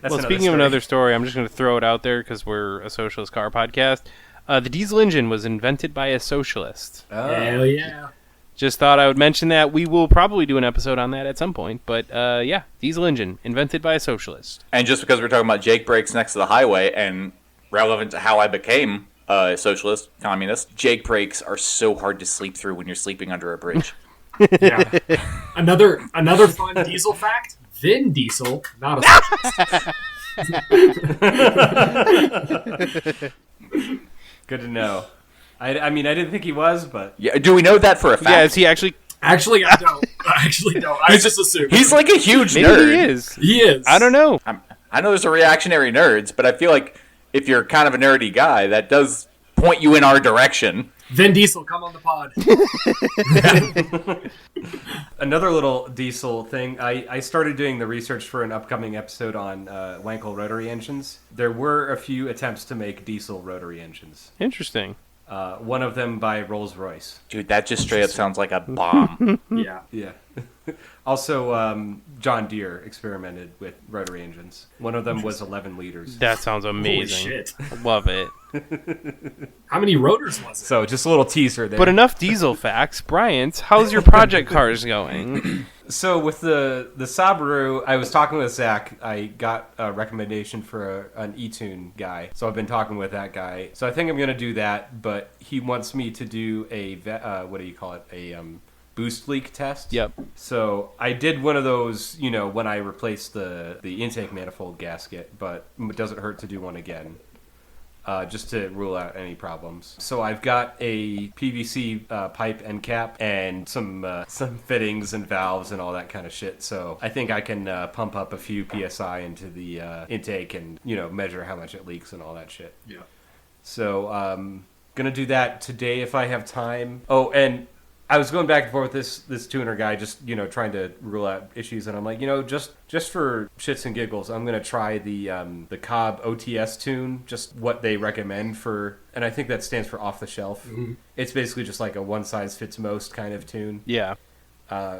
Speaker 2: that's
Speaker 1: Speaking of another story, I'm just going to throw it out there because we're a socialist car podcast. The diesel engine was invented by a socialist.
Speaker 2: Oh.
Speaker 3: Hell yeah.
Speaker 1: Just thought I would mention that. We will probably do an episode on that at some point. But yeah, diesel engine, invented by a socialist.
Speaker 4: And just because we're talking about Jake brakes next to the highway and relevant to how I became a socialist, communist, Jake brakes are so hard to sleep through when you're sleeping under a bridge.
Speaker 3: Yeah. Another fun diesel fact, Vin Diesel, not a socialist.
Speaker 2: Good to know. I mean, I didn't think he was, but...
Speaker 4: Yeah, do we know that for a fact?
Speaker 1: Yeah, is he actually...
Speaker 3: Actually, I don't. I just assume.
Speaker 4: He's like a huge
Speaker 1: Maybe
Speaker 4: nerd.
Speaker 1: he is.
Speaker 3: He is.
Speaker 1: I don't know.
Speaker 4: I know there's a reactionary nerds, but I feel like if you're kind of a nerdy guy, that does point you in our direction.
Speaker 3: Vin Diesel, come on the pod.
Speaker 2: Another little diesel thing. I started doing the research for an upcoming episode on Wankel rotary engines. There were a few attempts to make diesel rotary engines.
Speaker 1: Interesting.
Speaker 2: One of them by Rolls-Royce.
Speaker 4: Dude, that just straight up sounds like a bomb.
Speaker 3: Yeah.
Speaker 2: Yeah. Also, John Deere experimented with rotary engines. One of them was 11 liters.
Speaker 1: That sounds
Speaker 3: Holy
Speaker 1: amazing.
Speaker 3: shit.
Speaker 1: Love it.
Speaker 3: How many rotors was it?
Speaker 2: So, just a little teaser there.
Speaker 1: But enough diesel facts. Bryant, how's your project cars going?
Speaker 2: So with the Subaru, I was talking with Zach. I got a recommendation for an e-tune guy. So I've been talking with that guy. So I think I'm going to do that, but he wants me to do a, a boost leak test.
Speaker 1: Yep.
Speaker 2: So I did one of those, when I replaced the intake manifold gasket, but it doesn't hurt to do one again. Just to rule out any problems. So I've got a PVC pipe end cap and some fittings and valves and all that kind of shit. So I think I can pump up a few PSI into the intake and measure how much it leaks and all that shit.
Speaker 3: Yeah. So
Speaker 2: gonna do that today if I have time. Oh, and I was going back and forth with this tuner guy, just trying to rule out issues, and I'm like, just for shits and giggles, I'm gonna try the Cobb OTS tune, just what they recommend for, and I think that stands for off the shelf. Mm-hmm. It's basically just like a one size fits most kind of tune.
Speaker 1: Yeah.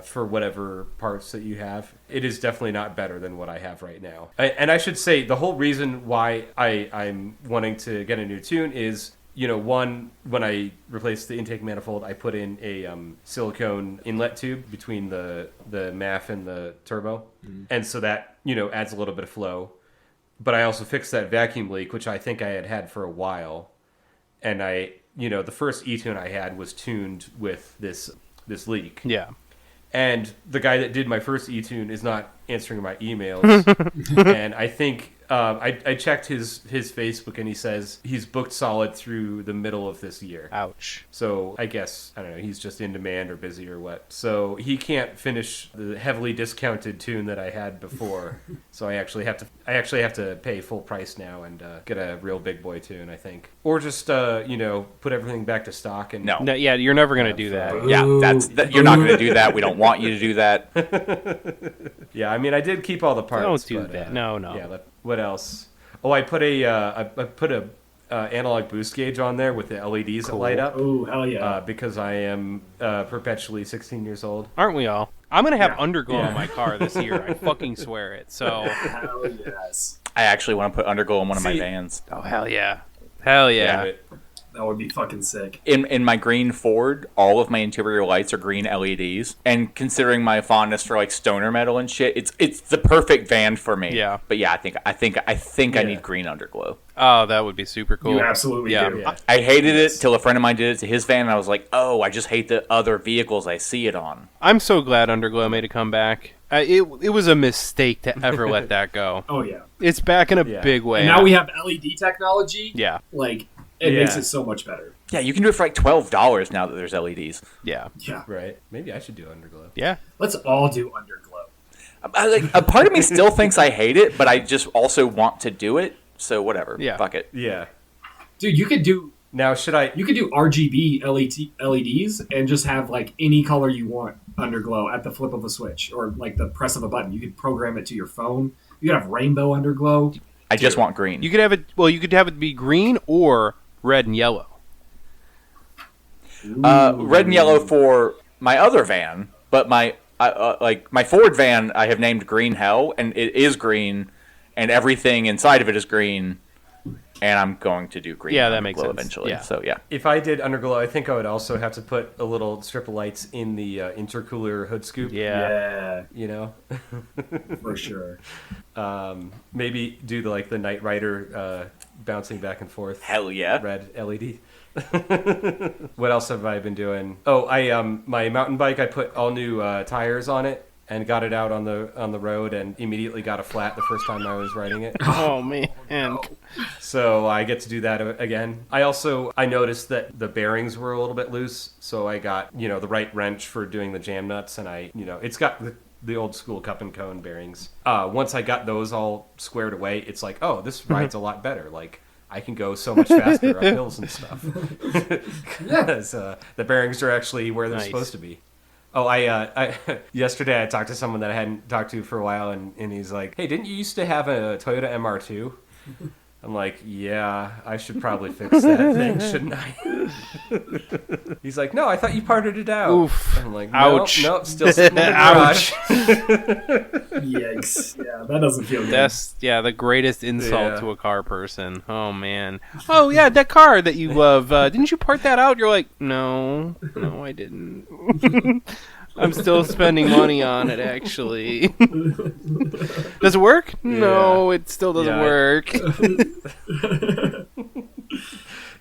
Speaker 2: For whatever parts that you have. It is definitely not better than what I have right now. And I should say the whole reason why I'm wanting to get a new tune is, one, when I replaced the intake manifold, I put in a silicone inlet tube between the MAF and the turbo. Mm-hmm. And so that, adds a little bit of flow. But I also fixed that vacuum leak, which I think I had for a while. And the first E-tune I had was tuned with this leak.
Speaker 1: Yeah.
Speaker 2: And the guy that did my first E-tune is not answering my emails. And I think I checked his Facebook, and he says he's booked solid through the middle of this year.
Speaker 1: Ouch.
Speaker 2: So I guess, I don't know, he's just in demand or busy or what. So he can't finish the heavily discounted tune that I had before. So I actually have to pay full price now and get a real big boy tune, I think. Or just put everything back to stock and
Speaker 1: No, yeah, you're never gonna do that.
Speaker 4: Yeah, you're not going to do that. We don't want you to do that.
Speaker 2: Yeah, I mean, I did keep all the parts.
Speaker 1: Don't do that. No.
Speaker 2: Yeah, what else? Oh, I put a analog boost gauge on there with the LEDs that light up.
Speaker 3: Oh, hell yeah.
Speaker 2: Because I am perpetually 16 years old.
Speaker 1: Aren't we all? I'm going to have
Speaker 3: Yeah.
Speaker 1: underglow
Speaker 2: Yeah.
Speaker 1: in my car this year. I fucking swear it. So,
Speaker 3: Hell yes.
Speaker 4: I actually want to put underglow on one of my
Speaker 2: See-
Speaker 4: vans.
Speaker 1: oh, hell yeah. Hell yeah.
Speaker 2: But-
Speaker 3: That would be fucking sick.
Speaker 4: In my green Ford, all of my interior lights are green LEDs. And considering my fondness for like stoner metal and shit, it's the perfect van for me.
Speaker 1: Yeah.
Speaker 4: But yeah, I think I need green underglow.
Speaker 1: Oh, that would be super cool.
Speaker 3: You absolutely
Speaker 1: Yeah.
Speaker 3: do.
Speaker 2: Yeah.
Speaker 4: I hated it till a friend of mine did it to his van, and I was like, oh, I just hate the other vehicles I see it on.
Speaker 1: I'm so glad Underglow made a comeback. It was a mistake to ever let that go.
Speaker 3: Oh, yeah.
Speaker 1: It's back in a
Speaker 2: Yeah.
Speaker 1: big way.
Speaker 3: And now we have LED technology.
Speaker 1: Yeah,
Speaker 3: Like, it
Speaker 2: Yeah.
Speaker 3: makes it so much better.
Speaker 4: Yeah, you can do it for like $12 now that there's LEDs.
Speaker 1: yeah,
Speaker 3: Yeah.
Speaker 2: Right. Maybe I should do underglow.
Speaker 1: yeah.
Speaker 3: Let's all do underglow.
Speaker 4: A part of me still thinks I hate it, but I just also want to do it. So whatever.
Speaker 1: Yeah.
Speaker 4: Fuck it.
Speaker 2: Yeah.
Speaker 3: Dude, you could do
Speaker 2: Now, should I?
Speaker 3: RGB LEDs and just have like any color you want underglow at the flip of a switch or like the press of a button. You could program it to your phone. You could have rainbow underglow.
Speaker 4: I just want green.
Speaker 1: You could have it. Well, you could have it be green or red and yellow.
Speaker 4: Red and yellow for my other van, but my my Ford van I have named Green Hell, and it is green, and everything inside of it is green, and I'm going to do green.
Speaker 1: Yeah, that makes
Speaker 4: underglow
Speaker 1: sense.
Speaker 4: eventually.
Speaker 1: Yeah.
Speaker 4: So yeah.
Speaker 2: If I did underglow, I think I would also have to put a little strip of lights in the intercooler hood scoop.
Speaker 1: Yeah.
Speaker 2: You know,
Speaker 3: For sure.
Speaker 2: maybe do the Knight Rider bouncing back and forth.
Speaker 4: Hell yeah.
Speaker 2: Red LED. What else have I been doing? Oh, my mountain bike. I put all new tires on it and got it out on the road, and immediately got a flat the first time I was riding it.
Speaker 1: Oh man.
Speaker 2: So I get to do that again. I noticed that the bearings were a little bit loose, so I got the right wrench for doing the jam nuts, and it's got the old school cup and cone bearings. Once I got those all squared away, it's like, oh, this rides a lot better. Like, I can go so much faster up hills and stuff because the bearings are actually where they're
Speaker 1: Nice.
Speaker 2: supposed to be. Oh, I yesterday I talked to someone that I hadn't talked to for a while, and he's like, "Hey, didn't you used to have a Toyota MR2?" I'm like, "Yeah, I should probably fix that thing, shouldn't I?" He's like, "No, I thought you parted it out."
Speaker 1: Oof.
Speaker 2: I'm like,
Speaker 1: Ouch.
Speaker 2: Nope, still sitting in the garage.
Speaker 3: Yikes. Yeah, that doesn't feel good.
Speaker 1: That's the greatest insult
Speaker 2: Yeah.
Speaker 1: to a car person. Oh man. Oh yeah, that car that you love. Didn't you part that out? You're like, no, I didn't. I'm still spending money on it. Actually, does it work? No, it still doesn't
Speaker 2: Yeah.
Speaker 1: work.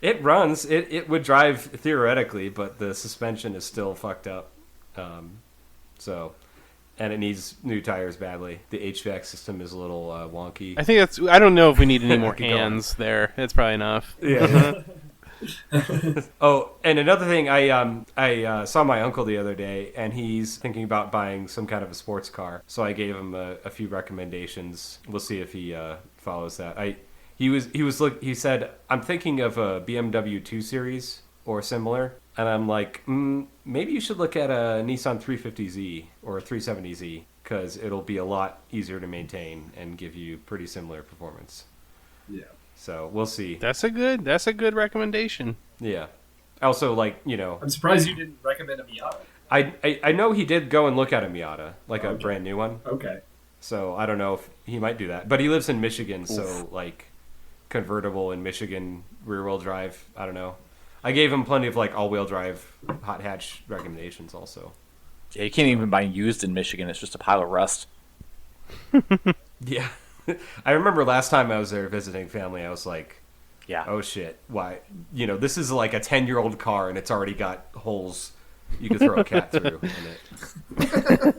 Speaker 2: It runs. It would drive theoretically, but the suspension is still fucked up. And it needs new tires badly. The HVAC system is a little wonky.
Speaker 1: I think I don't know if we need any more
Speaker 2: Keep going.
Speaker 1: hands there. That's probably enough.
Speaker 2: Yeah. Oh, and another thing, I saw my uncle the other day, and he's thinking about buying some kind of a sports car. So I gave him a few recommendations. We'll see if he follows that. He said, I'm thinking of a BMW 2 Series or similar, and I'm like, maybe you should look at a Nissan 350Z or a 370Z, because it'll be a lot easier to maintain and give you pretty similar performance.
Speaker 3: Yeah.
Speaker 2: So we'll see.
Speaker 1: That's a good recommendation.
Speaker 2: Yeah. Also,
Speaker 3: I'm surprised you didn't recommend a Miata.
Speaker 2: I know he did go and look at a Miata, like a brand new one.
Speaker 3: Okay.
Speaker 2: So I don't know if he might do that. But he lives in Michigan, so convertible in Michigan, rear wheel drive. I don't know. I gave him plenty of all wheel drive hot hatch recommendations also.
Speaker 4: Yeah, you can't even buy used in Michigan. It's just a pile of rust.
Speaker 2: Yeah. I remember last time I was there visiting family, I was like,
Speaker 4: Yeah.
Speaker 2: oh shit, why? This is like a 10-year-old car and it's already got holes you could throw a cat through in it.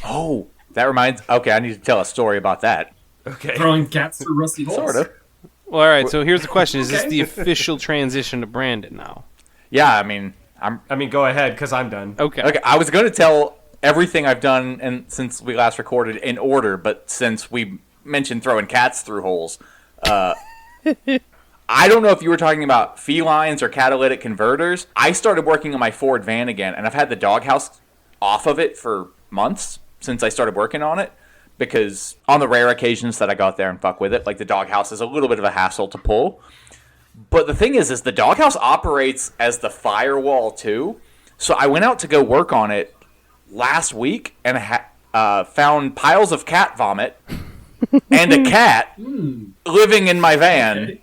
Speaker 4: Oh, that reminds. Okay, I need to tell a story about that.
Speaker 2: Okay.
Speaker 3: Throwing cats through rusty holes.
Speaker 4: Sort of.
Speaker 1: Well, all right. So here's the question: Is this
Speaker 3: Okay.
Speaker 1: the official transition to Brandon now?
Speaker 4: Yeah, I mean,
Speaker 2: Go ahead, because I'm done.
Speaker 1: Okay.
Speaker 4: Okay, I was going to tell everything I've done and since we last recorded in order, but since we mentioned throwing cats through holes, I don't know if you were talking about felines or catalytic converters. I started working on my Ford van again, and I've had the doghouse off of it for months since I started working on it. because on the rare occasions that I got there and fuck with it, like the doghouse is a little bit of a hassle to pull. But the thing is the doghouse operates as the firewall too. So I went out to go work on it last week and found piles of cat vomit and a cat living in my van.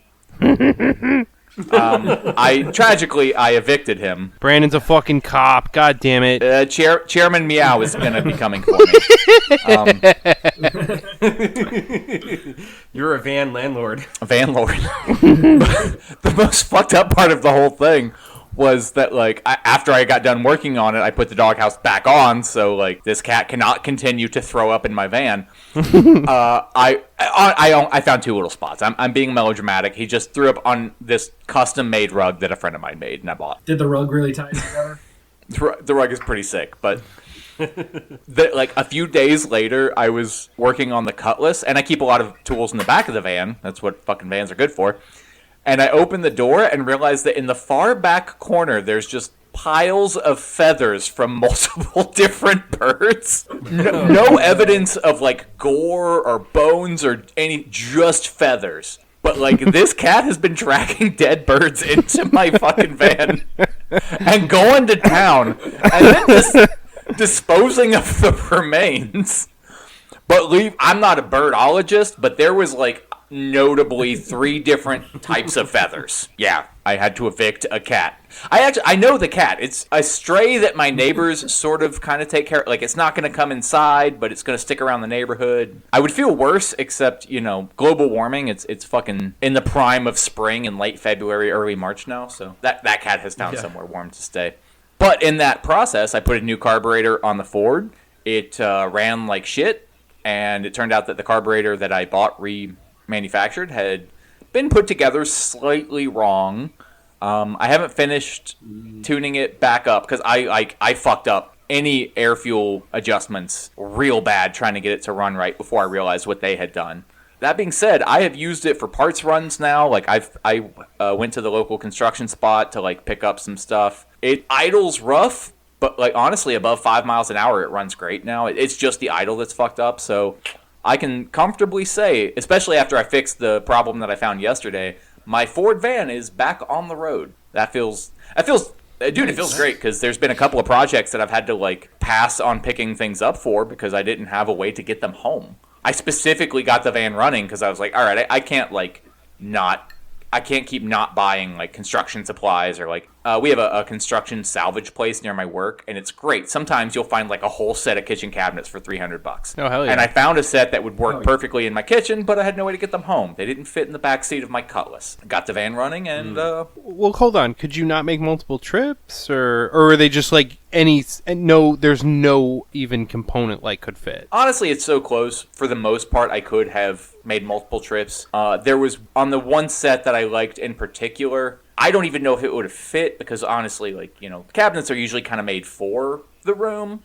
Speaker 4: I evicted him.
Speaker 1: Brandon's a fucking cop. God damn it.
Speaker 4: Chairman Meow is going to be coming for me.
Speaker 2: You're a van landlord.
Speaker 4: A van lord. The most fucked up part of the whole thing was that, like, after I got done working on it, I put the doghouse back on, so, like, this cat cannot continue to throw up in my van. I found two little spots. I'm being melodramatic. He just threw up on this custom-made rug that a friend of mine made and I bought.
Speaker 3: Did the rug really tie it together?
Speaker 4: The rug is pretty sick, but like a few days later, I was working on the Cutlass, and I keep a lot of tools in the back of the van. That's what fucking vans are good for. And I opened the door and realized that in the far back corner, there's just piles of feathers from multiple different birds. No evidence of, like, gore or bones or just feathers. But, like, this cat has been dragging dead birds into my fucking van and going to town and then just disposing of the remains. But I'm not a birdologist, but there was, like, notably 3 different types of feathers. Yeah, I had to evict a cat. I know the cat. It's a stray that my neighbors sort of kind of take care of. Like, it's not going to come inside, but it's going to stick around the neighborhood. I would feel worse, except, global warming. It's fucking in the prime of spring in late February, early March now. So that cat has found somewhere warm to stay. But in that process, I put a new carburetor on the Ford. It ran like shit, and it turned out that the carburetor that I bought remanufactured had been put together slightly wrong. I haven't finished tuning it back up because I fucked up any air fuel adjustments real bad trying to get it to run right before I realized what they had done. That being said, I have used it for parts runs now. Like I went to the local construction spot to like pick up some stuff. It idles rough, but like honestly, above 5 miles an hour, it runs great now. It's just the idle that's fucked up. So I can comfortably say, especially after I fixed the problem that I found yesterday, my Ford van is back on the road. It feels great because there's been a couple of projects that I've had to like pass on picking things up for because I didn't have a way to get them home. I specifically got the van running because I was like, all right, I can't keep not buying like construction supplies or like we have a construction salvage place near my work, and it's great. Sometimes you'll find like a whole set of kitchen cabinets for $300.
Speaker 1: Oh hell yeah!
Speaker 4: And I found a set that would work perfectly in my kitchen, but I had no way to get them home. They didn't fit in the back seat of my Cutlass. Got the van running, and
Speaker 1: well, hold on. Could you not make multiple trips, or are they just like there's no even component like could fit?
Speaker 4: Honestly, it's so close. For the most part, I could have made multiple trips. There was on the one set that I liked in particular. I don't even know if it would have fit because honestly, like, cabinets are usually kind of made for the room.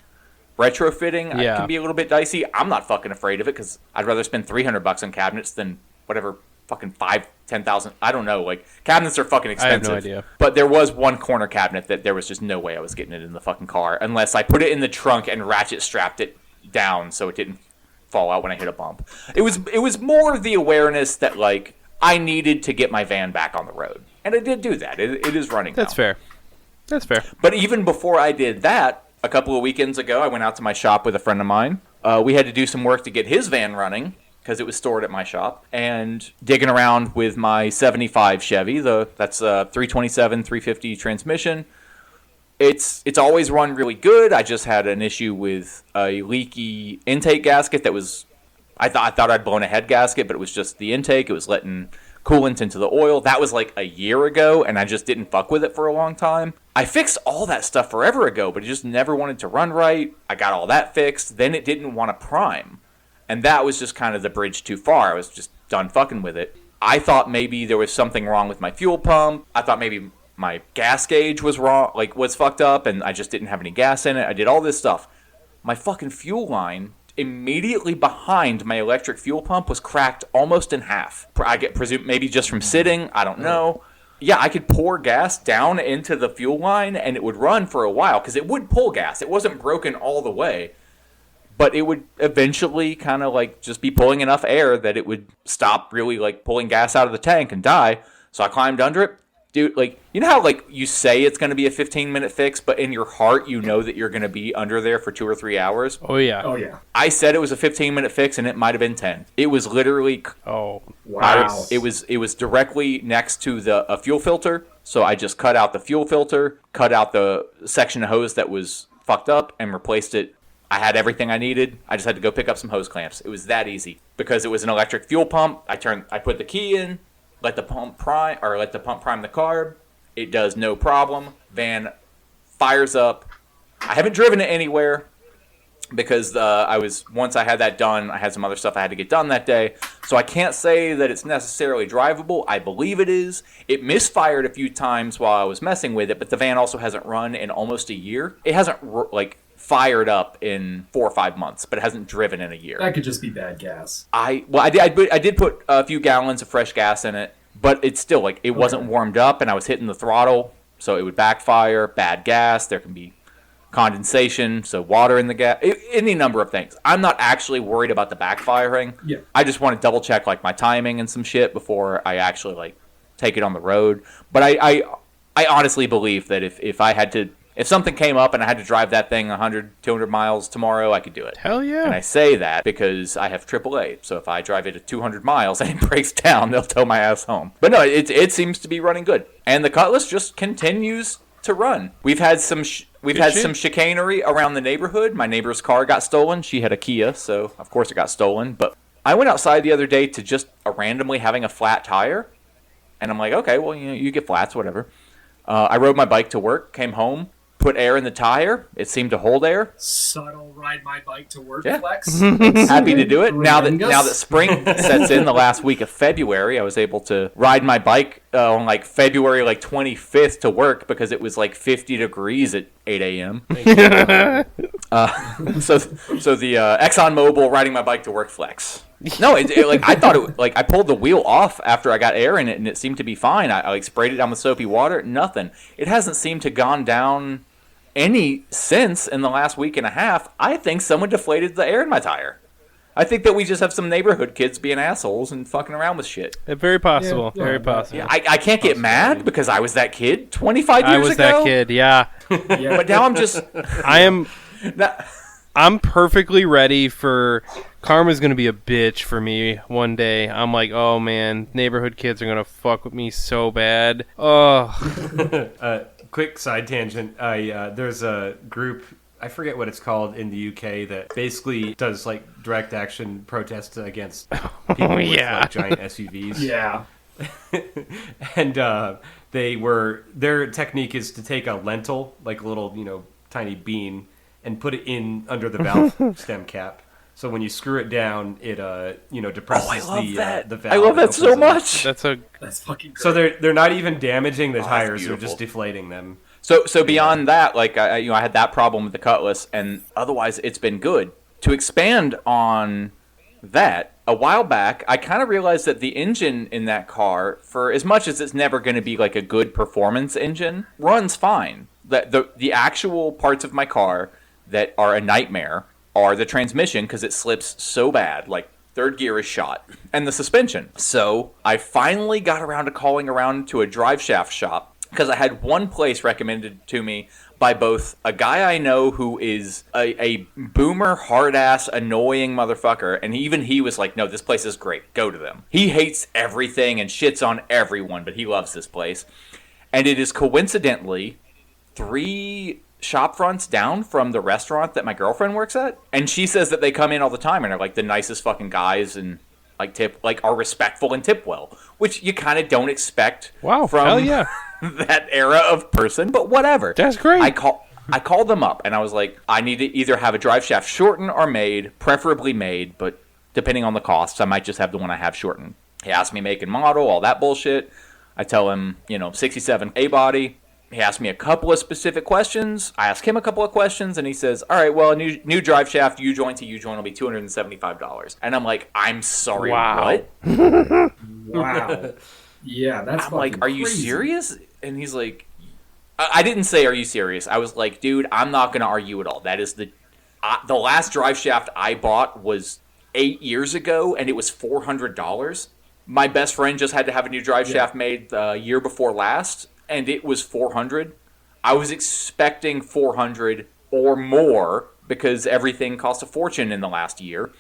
Speaker 4: Retrofitting can be a little bit dicey. I'm not fucking afraid of it because I'd rather spend $300 on cabinets than whatever fucking $10,000. I don't know. Like, cabinets are fucking expensive.
Speaker 1: I have no idea. But
Speaker 4: there was one corner cabinet that there was just no way I was getting it in the fucking car unless I put it in the trunk and ratchet strapped it down so it didn't fall out when I hit a bump. It was more the awareness that like I needed to get my van back on the road. And I did do that. It is running now.
Speaker 1: That's fair.
Speaker 4: But even before I did that, a couple of weekends ago, I went out to my shop with a friend of mine. We had to do some work to get his van running because it was stored at my shop. And digging around with my 75 Chevy, that's a 327, 350 transmission. It's always run really good. I just had an issue with a leaky intake gasket that was... I thought I'd blown a head gasket, but it was just the intake. It was letting coolant into the oil. That was like a year ago, and I just didn't fuck with it for a long time. I fixed all that stuff forever ago, but it just never wanted to run right. I got all that fixed. Then it didn't want to prime. And that was just kind of the bridge too far. I was just done fucking with it. I thought maybe there was something wrong with my fuel pump. I thought maybe my gas gauge was wrong, like was fucked up, and I just didn't have any gas in it. I did all this stuff. My fucking fuel line immediately behind my electric fuel pump was cracked almost in half. I presume maybe just from sitting. I don't know. Yeah, I could pour gas down into the fuel line and it would run for a while because it would pull gas. It wasn't broken all the way. but it would eventually kind of like just be pulling enough air that it would stop really like pulling gas out of the tank and die. So I climbed under it. Dude, like, you know how, like, you say it's going to be a 15-minute fix, but in your heart you know that you're going to be under there for 2 or 3 hours?
Speaker 1: Oh, yeah.
Speaker 3: Oh, yeah.
Speaker 4: I said it was a 15-minute fix, and it might have been 10. It was literally...
Speaker 1: Oh,
Speaker 3: wow.
Speaker 4: It was directly next to a fuel filter, so I just cut out the fuel filter, cut out the section of hose that was fucked up, and replaced it. I had everything I needed. I just had to go pick up some hose clamps. It was that easy. Because it was an electric fuel pump, I put the key in, let the pump prime the carb. It does no problem. Van fires up. I haven't driven it anywhere because once I had that done, I had some other stuff I had to get done that day. So I can't say that it's necessarily drivable. I believe it is. It misfired a few times while I was messing with it, but the van also hasn't run in almost a year. It hasn't fired up in 4 or 5 months, but it hasn't driven in a year.
Speaker 3: That could just be bad gas.
Speaker 4: I did put a few gallons of fresh gas in it, but it's still like it wasn't warmed up, and I was hitting the throttle, so it would backfire. Bad gas. There can be condensation, so water in the gas. Any number of things. I'm not actually worried about the backfiring.
Speaker 3: Yeah.
Speaker 4: I just want to double check like my timing and some shit before I actually like take it on the road. But I honestly believe that if something came up and I had to drive that thing 100, 200 miles tomorrow, I could do it.
Speaker 1: hell yeah.
Speaker 4: And I say that because I have AAA. So if I drive it at 200 miles and it breaks down, they'll tow my ass home. But no, it seems to be running good. And the Cutlass just continues to run. We've had some chicanery around the neighborhood. My neighbor's car got stolen. She had a Kia, so of course it got stolen. But I went outside the other day to just randomly having a flat tire. And I'm like, okay, well, you get flats, whatever. I rode my bike to work, came home, put air in the tire. It seemed to hold air.
Speaker 3: Subtle ride my bike to work
Speaker 4: Yeah.
Speaker 3: flex.
Speaker 4: Happy to do it. Now that
Speaker 3: Ringus.
Speaker 4: spring sets in, the last week of February, I was able to ride my bike on like February 25th to work because it was like 50 degrees at 8 a.m. So the ExxonMobil riding my bike to work flex. No, I thought it like I pulled the wheel off after I got air in it and it seemed to be fine. I like sprayed it down with soapy water. Nothing. It hasn't seemed to gone down any since in the last week and a half. I think someone deflated the air in my tire. I think that we just have some neighborhood kids being assholes and fucking around with shit.
Speaker 1: Very possible.
Speaker 3: Yeah,
Speaker 1: Very possible.
Speaker 4: Yeah, I can't get mad because I was that kid 25 years ago.
Speaker 1: I was that kid, yeah.
Speaker 3: Yeah.
Speaker 4: But now I'm just...
Speaker 1: I'm perfectly ready for... Karma's going to be a bitch for me one day. I'm like, oh man, neighborhood kids are going to fuck with me so bad. Oh.
Speaker 2: Quick side tangent. There's a group, I forget what it's called in the UK, that basically does like direct action protests against people with like giant SUVs.
Speaker 3: Yeah.
Speaker 2: And their technique is to take a lentil, like a little, tiny bean, and put it in under the valve stem cap. So when you screw it down, it depresses the valve.
Speaker 4: I love that so much.
Speaker 1: That's
Speaker 3: fucking great.
Speaker 2: So they're not even damaging the tires; they're
Speaker 4: beautiful.
Speaker 2: just deflating them.
Speaker 4: So beyond that, like I had that problem with the Cutlass, and otherwise it's been good. To expand on that, a while back, I kind of realized that the engine in that car, for as much as it's never going to be like a good performance engine, runs fine. The actual parts of my car that are a nightmare are the transmission because it slips so bad, like third gear is shot, and the suspension. So I finally got around to calling around to a drive shaft shop because I had one place recommended to me by both a guy I know who is a boomer, hard-ass, annoying motherfucker, and even he was like, no, this place is great, go to them. He hates everything and shits on everyone, but he loves this place. And it is coincidentally 3 shop fronts down from the restaurant that my girlfriend works at, and she says that they come in all the time and are like the nicest fucking guys and are respectful and tip well, which you kind of don't expect
Speaker 1: wow,
Speaker 4: from
Speaker 1: hell yeah.
Speaker 4: that era of person, but whatever.
Speaker 1: That's great.
Speaker 4: I called them up and I was like, I need to either have a drive shaft shortened or made, preferably made, but depending on the costs, I might just have the one I have shortened. He asked me make and model, all that bullshit. I tell him, 67 A body. He asked me a couple of specific questions. I asked him a couple of questions, and he says, all right, well, a new drive shaft, U-joint to U-joint will be $275. And I'm like, I'm sorry,
Speaker 1: wow.
Speaker 4: what?
Speaker 3: Wow. Yeah, that's
Speaker 4: I'm like, are you
Speaker 3: crazy.
Speaker 4: serious? And he's like, I didn't say, are you serious? I was like, dude, I'm not going to argue at all. That is the last drive shaft I bought was 8 years ago, and it was $400. My best friend just had to have a new drive shaft made the year before last, and it was $400. I was expecting $400 or more because everything cost a fortune in the last year.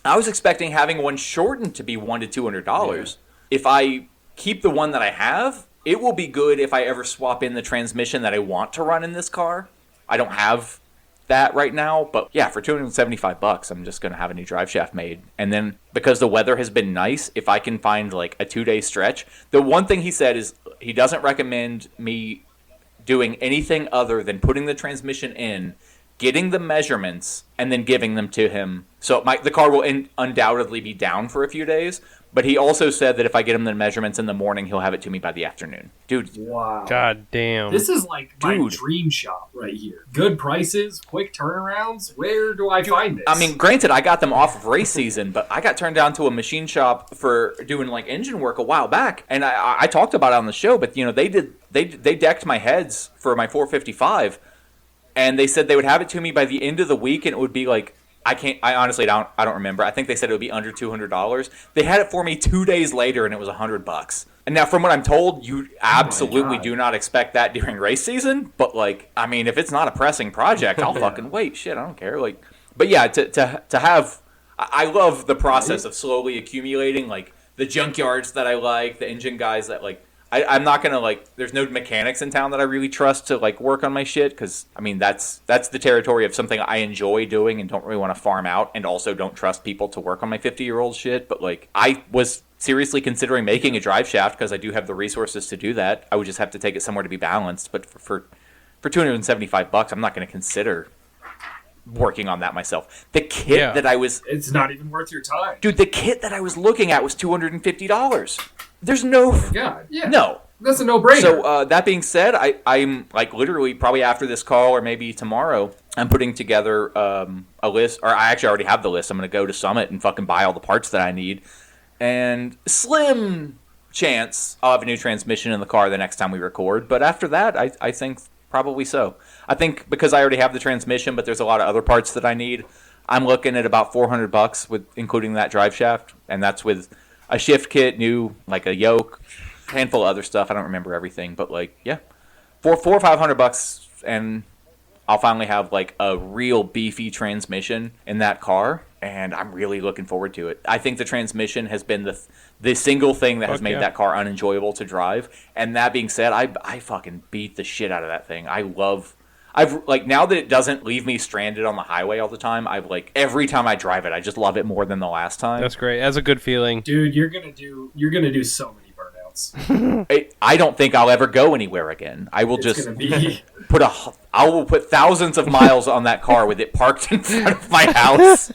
Speaker 4: I was expecting having one shortened to be $100 to $200. If I keep the one that I have, it will be good if I ever swap in the transmission that I want to run in this car. I don't have that right now, but yeah, for $275, I'm just going to have a new drive shaft made. And then because the weather has been nice, if I can find like a 2-day stretch, the one thing he said is he doesn't recommend me doing anything other than putting the transmission in, getting the measurements, and then giving them to him. So the car will undoubtedly be down for a few days, but he also said that if I get him the measurements in the morning, he'll have it to me by the afternoon. Dude.
Speaker 3: Wow.
Speaker 1: God damn.
Speaker 3: This is like my dream shop right here. Good prices, quick turnarounds. Where do I find this?
Speaker 4: I mean, granted, I got them off of race season, but I got turned down to a machine shop for doing like engine work a while back, and I talked about it on the show, but they decked my heads for my 455, and they said they would have it to me by the end of the week, and it would be like, I honestly don't remember. I think they said it would be under $200. They had it for me 2 days later, and it was $100. And now, from what I'm told, you absolutely do not expect that during race season. But like, I mean, if it's not a pressing project, I'll fucking wait. Shit, I don't care. Like, but yeah, to have, I love the process of slowly accumulating like the junkyards that I like, the engine guys that like. I'm not gonna like. There's no mechanics in town that I really trust to like work on my shit because I mean that's the territory of something I enjoy doing and don't really want to farm out, and also don't trust people to work on my 50-year-old shit. But like I was seriously considering making a drive shaft because I do have the resources to do that. I would just have to take it somewhere to be balanced. But for $275, I'm not going to consider working on that myself. The kit that I was...
Speaker 3: It's not even worth your time.
Speaker 4: Dude, the kit that I was looking at was $250. There's no...
Speaker 3: God, yeah.
Speaker 4: No.
Speaker 3: That's a no-brainer.
Speaker 4: So, that being said, I'm like literally probably after this call or maybe tomorrow, I'm putting together a list, or I actually already have the list. I'm going to go to Summit and fucking buy all the parts that I need. And slim chance I'll have a new transmission in the car the next time we record. But after that, I think probably so. I think because I already have the transmission, but there's a lot of other parts that I need, I'm looking at about $400 with including that drive shaft, and that's with a shift kit, new like a yoke, a handful of other stuff. I don't remember everything, but like yeah, $400 or $500, and I'll finally have like a real beefy transmission in that car, and I'm really looking forward to it. I think the transmission has been the single thing that has made that car unenjoyable to drive. And that being said, I fucking beat the shit out of that thing. I've like now that it doesn't leave me stranded on the highway all the time. I've like every time I drive it, I just love it more than the last time.
Speaker 1: That's great. That's a good feeling,
Speaker 3: dude. You're gonna do so many burnouts.
Speaker 4: I don't think I'll ever go anywhere again. I will I will put thousands of miles on that car with it parked in front of my house.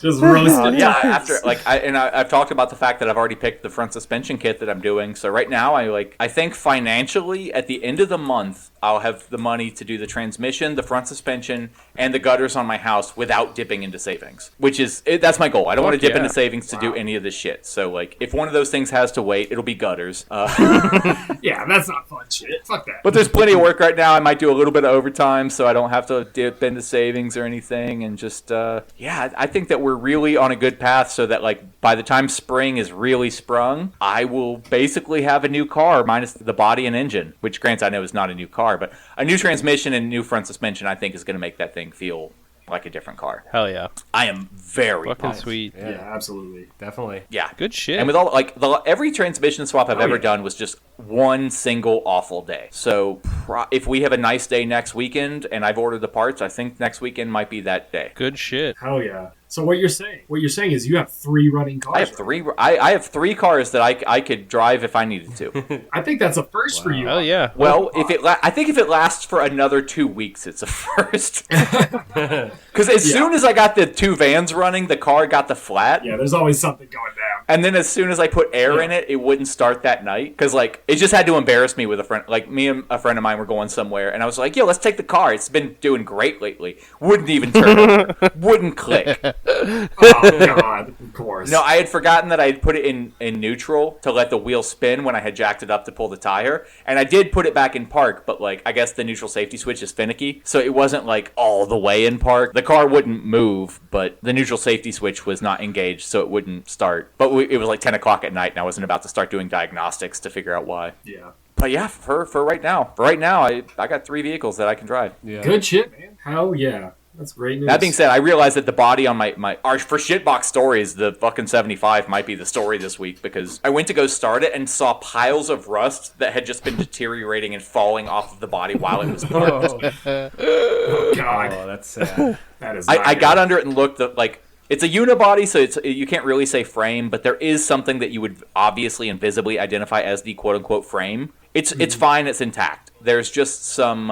Speaker 3: Just roasted.
Speaker 4: After I've talked about the fact that I've already picked the front suspension kit that I'm doing. So right now I think financially at the end of the month I'll have the money to do the transmission, the front suspension, and the gutters on my house without dipping into savings. That's my goal. I don't want to dip into savings to do any of this shit. So like if one of those things has to wait, it'll be gutters.
Speaker 3: Yeah, that's not fun shit. Fuck that.
Speaker 4: But there's plenty of work right now. I might do a little bit of overtime so I don't have to dip into savings or anything, and just I think that we're really on a good path so that like by the time spring is really sprung, I will basically have a new car minus the body and engine, which granted I know is not a new car, but a new transmission and new front suspension I think is going to make that thing feel like a different car.
Speaker 1: Hell yeah.
Speaker 4: I am very
Speaker 1: fucking
Speaker 4: pumped.
Speaker 1: sweet.
Speaker 3: Yeah, absolutely.
Speaker 2: Definitely.
Speaker 4: Yeah.
Speaker 1: Good shit.
Speaker 4: And with all every transmission swap I've ever done was just one single awful day. So if we have a nice day next weekend and I've ordered the parts, I think next weekend might be that day.
Speaker 1: Good shit.
Speaker 3: Hell yeah. So what you're saying is you have 3 running cars.
Speaker 4: I have 3. I have 3 cars that I could drive if I needed to.
Speaker 3: I think that's a first for you.
Speaker 1: Hell yeah.
Speaker 4: Well, I think if it lasts for another 2 weeks, it's a first. Because as soon as I got the 2 vans running, the car got the flat.
Speaker 3: Yeah, there's always something going down.
Speaker 4: And then as soon as I put air in it, it wouldn't start that night. Because, like, it just had to embarrass me with a friend. Like, me and a friend of mine were going somewhere, and I was like, yo, let's take the car. It's been doing great lately. Wouldn't even turn over. Wouldn't click.
Speaker 3: Oh, God, of course.
Speaker 4: No, I had forgotten that I had put it in neutral to let the wheel spin when I had jacked it up to pull the tire. And I did put it back in park, but, like, I guess the neutral safety switch is finicky. So it wasn't, like, all the way in park. The car wouldn't move, but the neutral safety switch was not engaged, so it wouldn't start. But it was like 10 o'clock at night, and I wasn't about to start doing diagnostics to figure out why.
Speaker 3: Yeah.
Speaker 4: But yeah, for right now. For right now, I got 3 vehicles that I can drive.
Speaker 1: Yeah.
Speaker 3: Good shit, man. Hell yeah. That's great news.
Speaker 4: That being said, I realized that the body on my for Shitbox Stories, the fucking 75 might be the story this week, because I went to go start it and saw piles of rust that had just been deteriorating and falling off of the body while it was parked.
Speaker 3: Oh, God.
Speaker 2: Oh, that's sad.
Speaker 3: That is
Speaker 4: I got under it and looked at, like, it's a unibody, so you can't really say frame, but there is something that you would obviously and visibly identify as the quote-unquote frame. It's fine, it's intact. There's just some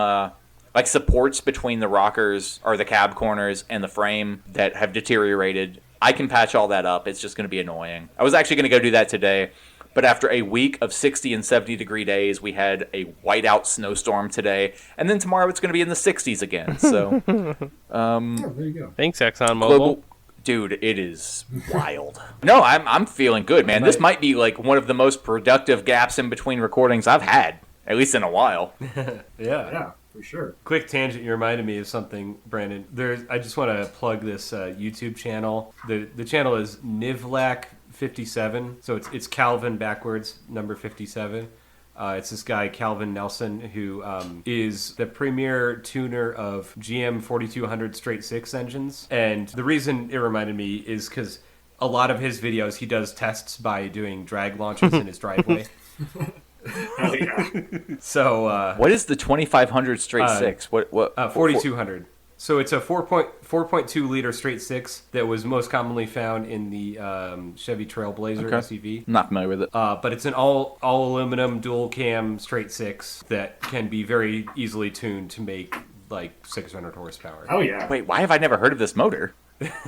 Speaker 4: like supports between the rockers or the cab corners and the frame that have deteriorated. I can patch all that up. It's just going to be annoying. I was actually going to go do that today, but after a week of 60 and 70 degree days, we had a whiteout snowstorm today, and then tomorrow it's going to be in the 60s again. So,
Speaker 3: there you go.
Speaker 1: Thanks, ExxonMobil.
Speaker 4: Dude, it is wild. No, I'm feeling good, man. This might be like one of the most productive gaps in between recordings I've had, at least in a while.
Speaker 3: Yeah, for sure.
Speaker 2: Quick tangent, you reminded me of something, Brandon. I just want to plug this YouTube channel. The channel is Nivlac57, so it's Calvin backwards, number 57. It's this guy, Calvin Nelson, who is the premier tuner of GM 4200 straight six engines. And the reason it reminded me is because a lot of his videos, he does tests by doing drag launches in his driveway.
Speaker 3: Hell yeah.
Speaker 2: So,
Speaker 4: what is the 2500 straight six? What
Speaker 2: 4200. So it's a 4.2 liter straight six that was most commonly found in the Chevy Trailblazer SUV.
Speaker 4: I'm not familiar with it.
Speaker 2: But it's an all aluminum dual cam straight six that can be very easily tuned to make like 600 horsepower.
Speaker 3: Oh yeah.
Speaker 4: Wait, why have I never heard of this motor?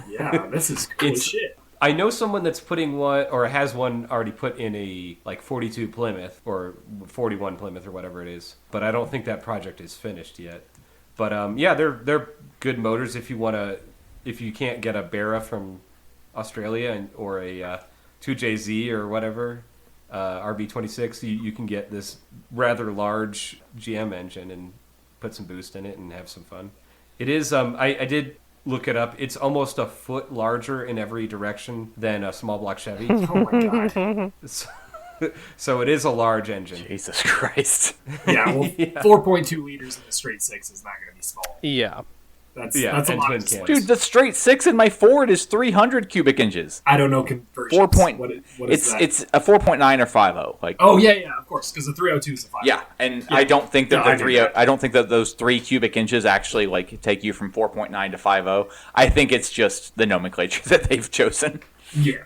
Speaker 3: Yeah, this is cool as shit.
Speaker 2: I know someone that's putting one, or has one already put in a like 42 Plymouth or 41 Plymouth or whatever it is, but I don't think that project is finished yet. But yeah, they're good motors if you can't get a Barra from Australia or a 2JZ or whatever, RB26, you can get this rather large GM engine and put some boost in it and have some fun. It is, I did look it up. It's almost a foot larger in every direction than a small block Chevy.
Speaker 3: Oh my God.
Speaker 2: So it is a large engine.
Speaker 4: Jesus Christ.
Speaker 3: Yeah, well, 4.2 liters in a straight six is not going to be small.
Speaker 1: Yeah.
Speaker 3: That's a
Speaker 2: and
Speaker 3: lot
Speaker 2: twin
Speaker 3: of
Speaker 2: cams.
Speaker 4: Dude, the straight six in my Ford is 300 cubic inches.
Speaker 3: I don't know conversions.
Speaker 4: 4 point.
Speaker 3: What is that?
Speaker 4: It's a 4.9 or 5.0. Like.
Speaker 3: Oh yeah, of course, because the 302 is a 5.
Speaker 4: Yeah, and I don't think that
Speaker 3: No,
Speaker 4: I don't think that those 3 cubic inches actually like take you from 4.9 to 5.0. I think it's just the nomenclature that they've chosen.
Speaker 3: Yeah.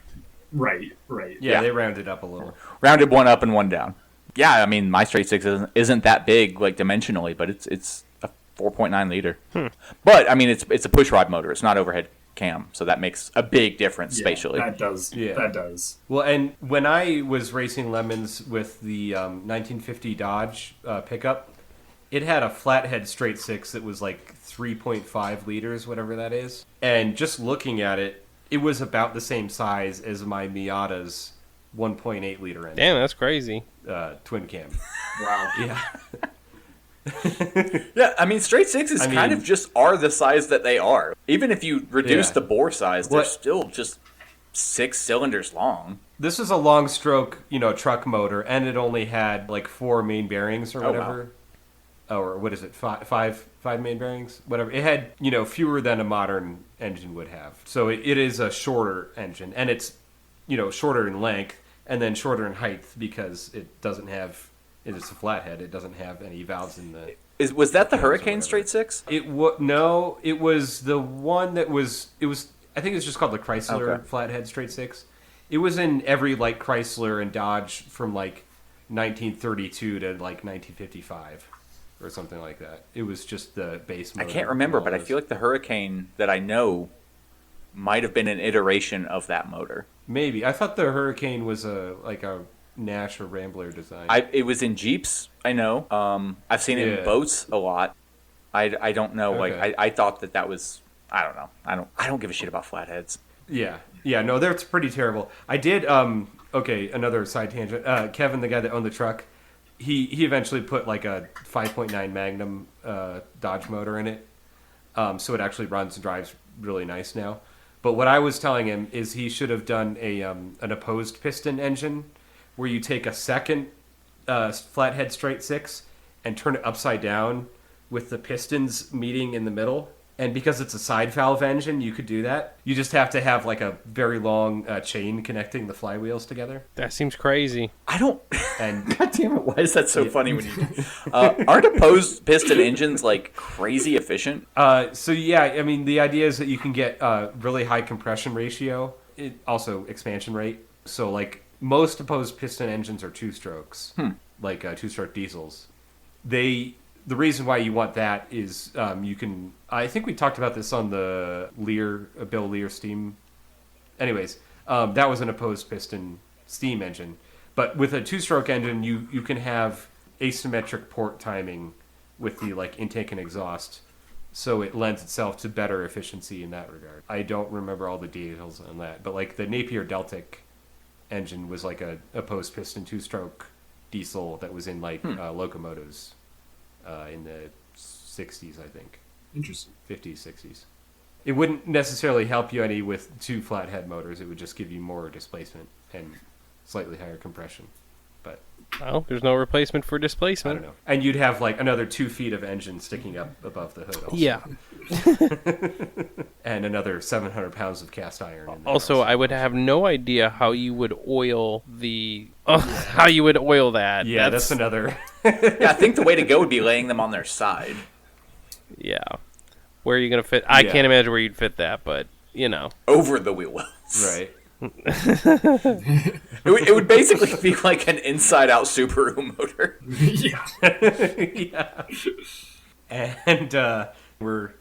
Speaker 3: Right.
Speaker 2: Yeah, they rounded up a little.
Speaker 4: Rounded one up and one down. Yeah, I mean my straight six isn't that big like dimensionally, but it's a 4.9 liter. But I mean it's a push rod motor. It's not overhead cam, so that makes a big difference spatially.
Speaker 3: That does.
Speaker 2: Yeah.
Speaker 3: That does.
Speaker 2: Well, and when I was racing lemons with the 1950 Dodge pickup, it had a flathead straight six that was like 3.5 liters, whatever that is. And just looking at it, it was about the same size as my Miata's 1.8 liter engine.
Speaker 1: Damn, that's crazy.
Speaker 2: Twin cam.
Speaker 3: Wow.
Speaker 2: Yeah.
Speaker 4: Yeah, I mean straight sixes kind of just are the size that they are. Even if you reduce the bore size, they're still just 6 cylinders long.
Speaker 2: This is a long stroke, truck motor, and it only had like 4 main bearings or whatever. Or what is it? Five main bearings? Whatever. It had, fewer than a modern engine would have. So it is a shorter engine, and it's, shorter in length and then shorter in height because it doesn't have. It's a flathead. It doesn't have any valves in the.
Speaker 4: Was that the Hurricane straight six?
Speaker 2: No, it was the one that was. It was. I think it's just called the Chrysler flathead straight six. It was in every like Chrysler and Dodge from like 1932 to like 1955. Or something like that. It was just the base motor.
Speaker 4: I can't remember, but I feel like the Hurricane that I know might have been an iteration of that motor.
Speaker 2: Maybe. I thought the Hurricane was a Nash or Rambler design.
Speaker 4: It was in Jeeps, I know. I've seen it in boats a lot. I don't know.
Speaker 2: Okay.
Speaker 4: Like I thought that was. I don't know. I don't give a shit about flatheads.
Speaker 2: Yeah. No, that's pretty terrible. I did. Okay, another side tangent. Kevin, the guy that owned the truck, he eventually put like a 5.9 Magnum Dodge motor in it, so it actually runs and drives really nice now. But what I was telling him is he should have done an opposed piston engine, where you take a second flathead straight six and turn it upside down with the pistons meeting in the middle. And because it's a side valve engine, you could do that. You just have to have like a very long chain connecting the flywheels together.
Speaker 1: That seems crazy.
Speaker 4: I don't.
Speaker 2: And
Speaker 4: God damn it! Why is that so funny when you? Aren't opposed piston engines like crazy efficient?
Speaker 2: So yeah, I mean the idea is that you can get really high compression ratio, also expansion rate. So like most opposed piston engines are two strokes, like two-stroke diesels. The reason why you want that is you can. I think we talked about this on the Bill Lear steam. Anyways, that was an opposed piston steam engine, but with a two-stroke engine, you can have asymmetric port timing with the like intake and exhaust, so it lends itself to better efficiency in that regard. I don't remember all the details on that, but like the Napier Deltic engine was like a opposed piston two-stroke diesel that was in like locomotives. In the 60s, I think.
Speaker 3: Interesting.
Speaker 2: 50s, 60s. It wouldn't necessarily help you any with two flathead motors. It would just give you more displacement and slightly higher compression. But
Speaker 1: Well, there's no replacement for
Speaker 2: I
Speaker 1: displacement.
Speaker 2: don't know. And you'd have like another 2 feet of engine sticking up above the hood. Also.
Speaker 1: Yeah.
Speaker 2: And another 700 pounds of cast iron. In there
Speaker 1: Also, I would have no idea how you would oil how you would oil that.
Speaker 2: Yeah, that's another.
Speaker 4: Yeah, I think the way to go would be laying them on their side.
Speaker 1: Yeah. Where are you going to fit? I can't imagine where you'd fit that, but, you know.
Speaker 4: Over the wheel wells.
Speaker 2: Right.
Speaker 4: It would basically be like an inside-out Subaru motor.
Speaker 3: Yeah.
Speaker 2: Yeah. And we're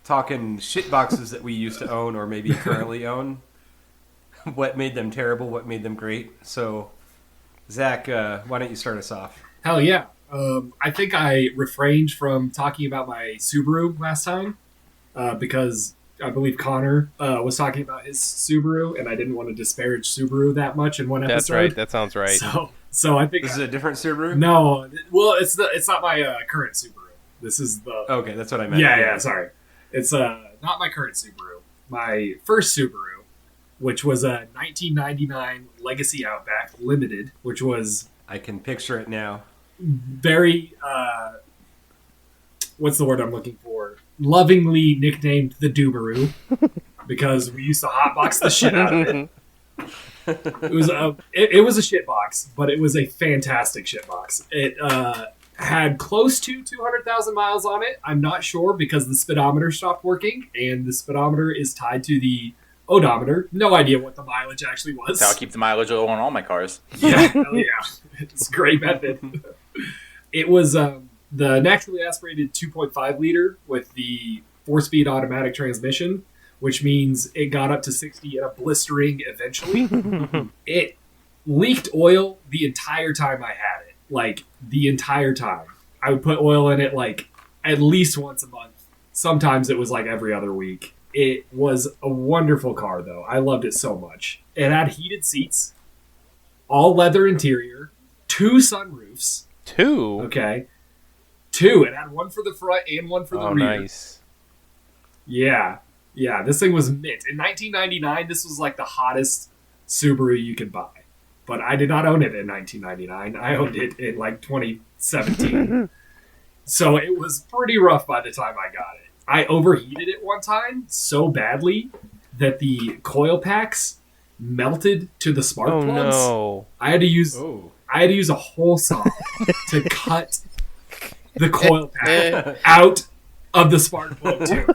Speaker 2: talking shitboxes that we used to own or maybe currently own. What made them terrible? What made them great? So, Zach, why don't you start us off?
Speaker 3: Hell yeah. I think I refrained from talking about my Subaru last time because I believe Connor was talking about his Subaru, and I didn't want to disparage Subaru that much in one episode.
Speaker 1: That's right. That sounds right.
Speaker 3: So I think
Speaker 2: This is a different Subaru?
Speaker 3: No, well, it's not my current Subaru. This is the
Speaker 2: Okay, that's what I meant.
Speaker 3: yeah. Sorry, it's not my current Subaru. My first Subaru, which was a 1999 Legacy Outback Limited, which was
Speaker 2: I can picture it now.
Speaker 3: very what's the word I'm looking for? Lovingly nicknamed the Doobaroo because we used to hotbox the shit out of it. It was a shitbox, but it was a fantastic shitbox. It had close to 200,000 miles on it. I'm not sure because the speedometer stopped working, and the speedometer is tied to the odometer. No idea what the mileage actually was.
Speaker 4: That's how I keep the mileage low on all my cars.
Speaker 3: Yeah, hell yeah. It's a great method. It was the naturally aspirated 2.5 liter with the 4-speed automatic transmission, which means it got up to 60 at a blistering eventually. It leaked oil the entire time I had it. Like, the entire time. I would put oil in it, like, at least once a month. Sometimes it was, like, every other week. It was a wonderful car, though. I loved it so much. It had heated seats, all leather interior, 2 sunroofs.
Speaker 1: 2?
Speaker 3: Okay. 2. It had one for the front and one for the rear.
Speaker 1: Nice.
Speaker 3: Yeah. Yeah, this thing was mint. In 1999, this was like the hottest Subaru you could buy. But I did not own it in 1999. I owned it in like 2017. So it was pretty rough by the time I got it. I overheated it one time so badly that the coil packs melted to the spark plugs.
Speaker 1: No.
Speaker 3: I had to use a hole saw to cut the coil pack out of the spark plug too.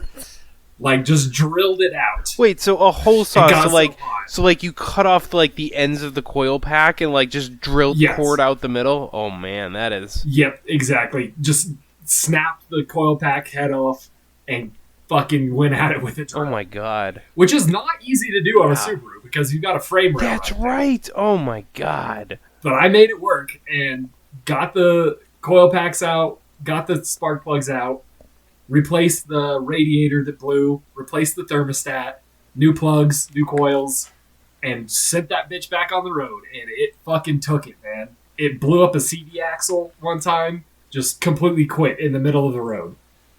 Speaker 3: Like, just drilled it out.
Speaker 1: Wait, so a hole saw,
Speaker 3: hot.
Speaker 1: so you cut off like the ends of the coil pack and like just drilled poured out the middle? Oh man, that is.
Speaker 3: Yep, exactly. Just snapped the coil pack head off and fucking went at it with it.
Speaker 1: Oh my god.
Speaker 3: Which is not easy to do on a Subaru because you got a frame rail.
Speaker 1: That's right. Oh my god.
Speaker 3: But I made it work and got the coil packs out, got the spark plugs out, replaced the radiator that blew, replaced the thermostat, new plugs, new coils, and sent that bitch back on the road. And it fucking took it, man. It blew up a CV axle one time, just completely quit in the middle of the road.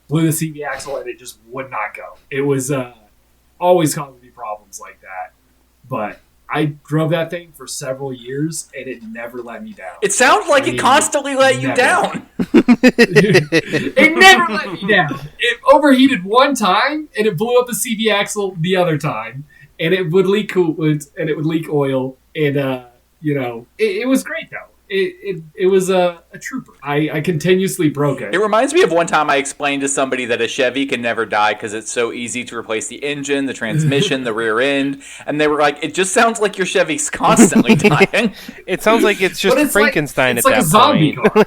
Speaker 3: Blew the CV axle and it just would not go. It was always causing me problems like that. But I drove that thing for several years and it never let me down.
Speaker 4: It sounds like it constantly let you down.
Speaker 3: It never let me down. It overheated one time and it blew up the CV axle the other time. And it would leak coolant and it would leak oil. And, it was great though. It was a trooper. I continuously broke it.
Speaker 4: It reminds me of one time I explained to somebody that a Chevy can never die because it's so easy to replace the engine, the transmission, the rear end. And they were like, it just sounds like your Chevy's constantly dying.
Speaker 1: It sounds like it's just Frankenstein
Speaker 3: at
Speaker 1: that point.
Speaker 3: It's like a zombie car.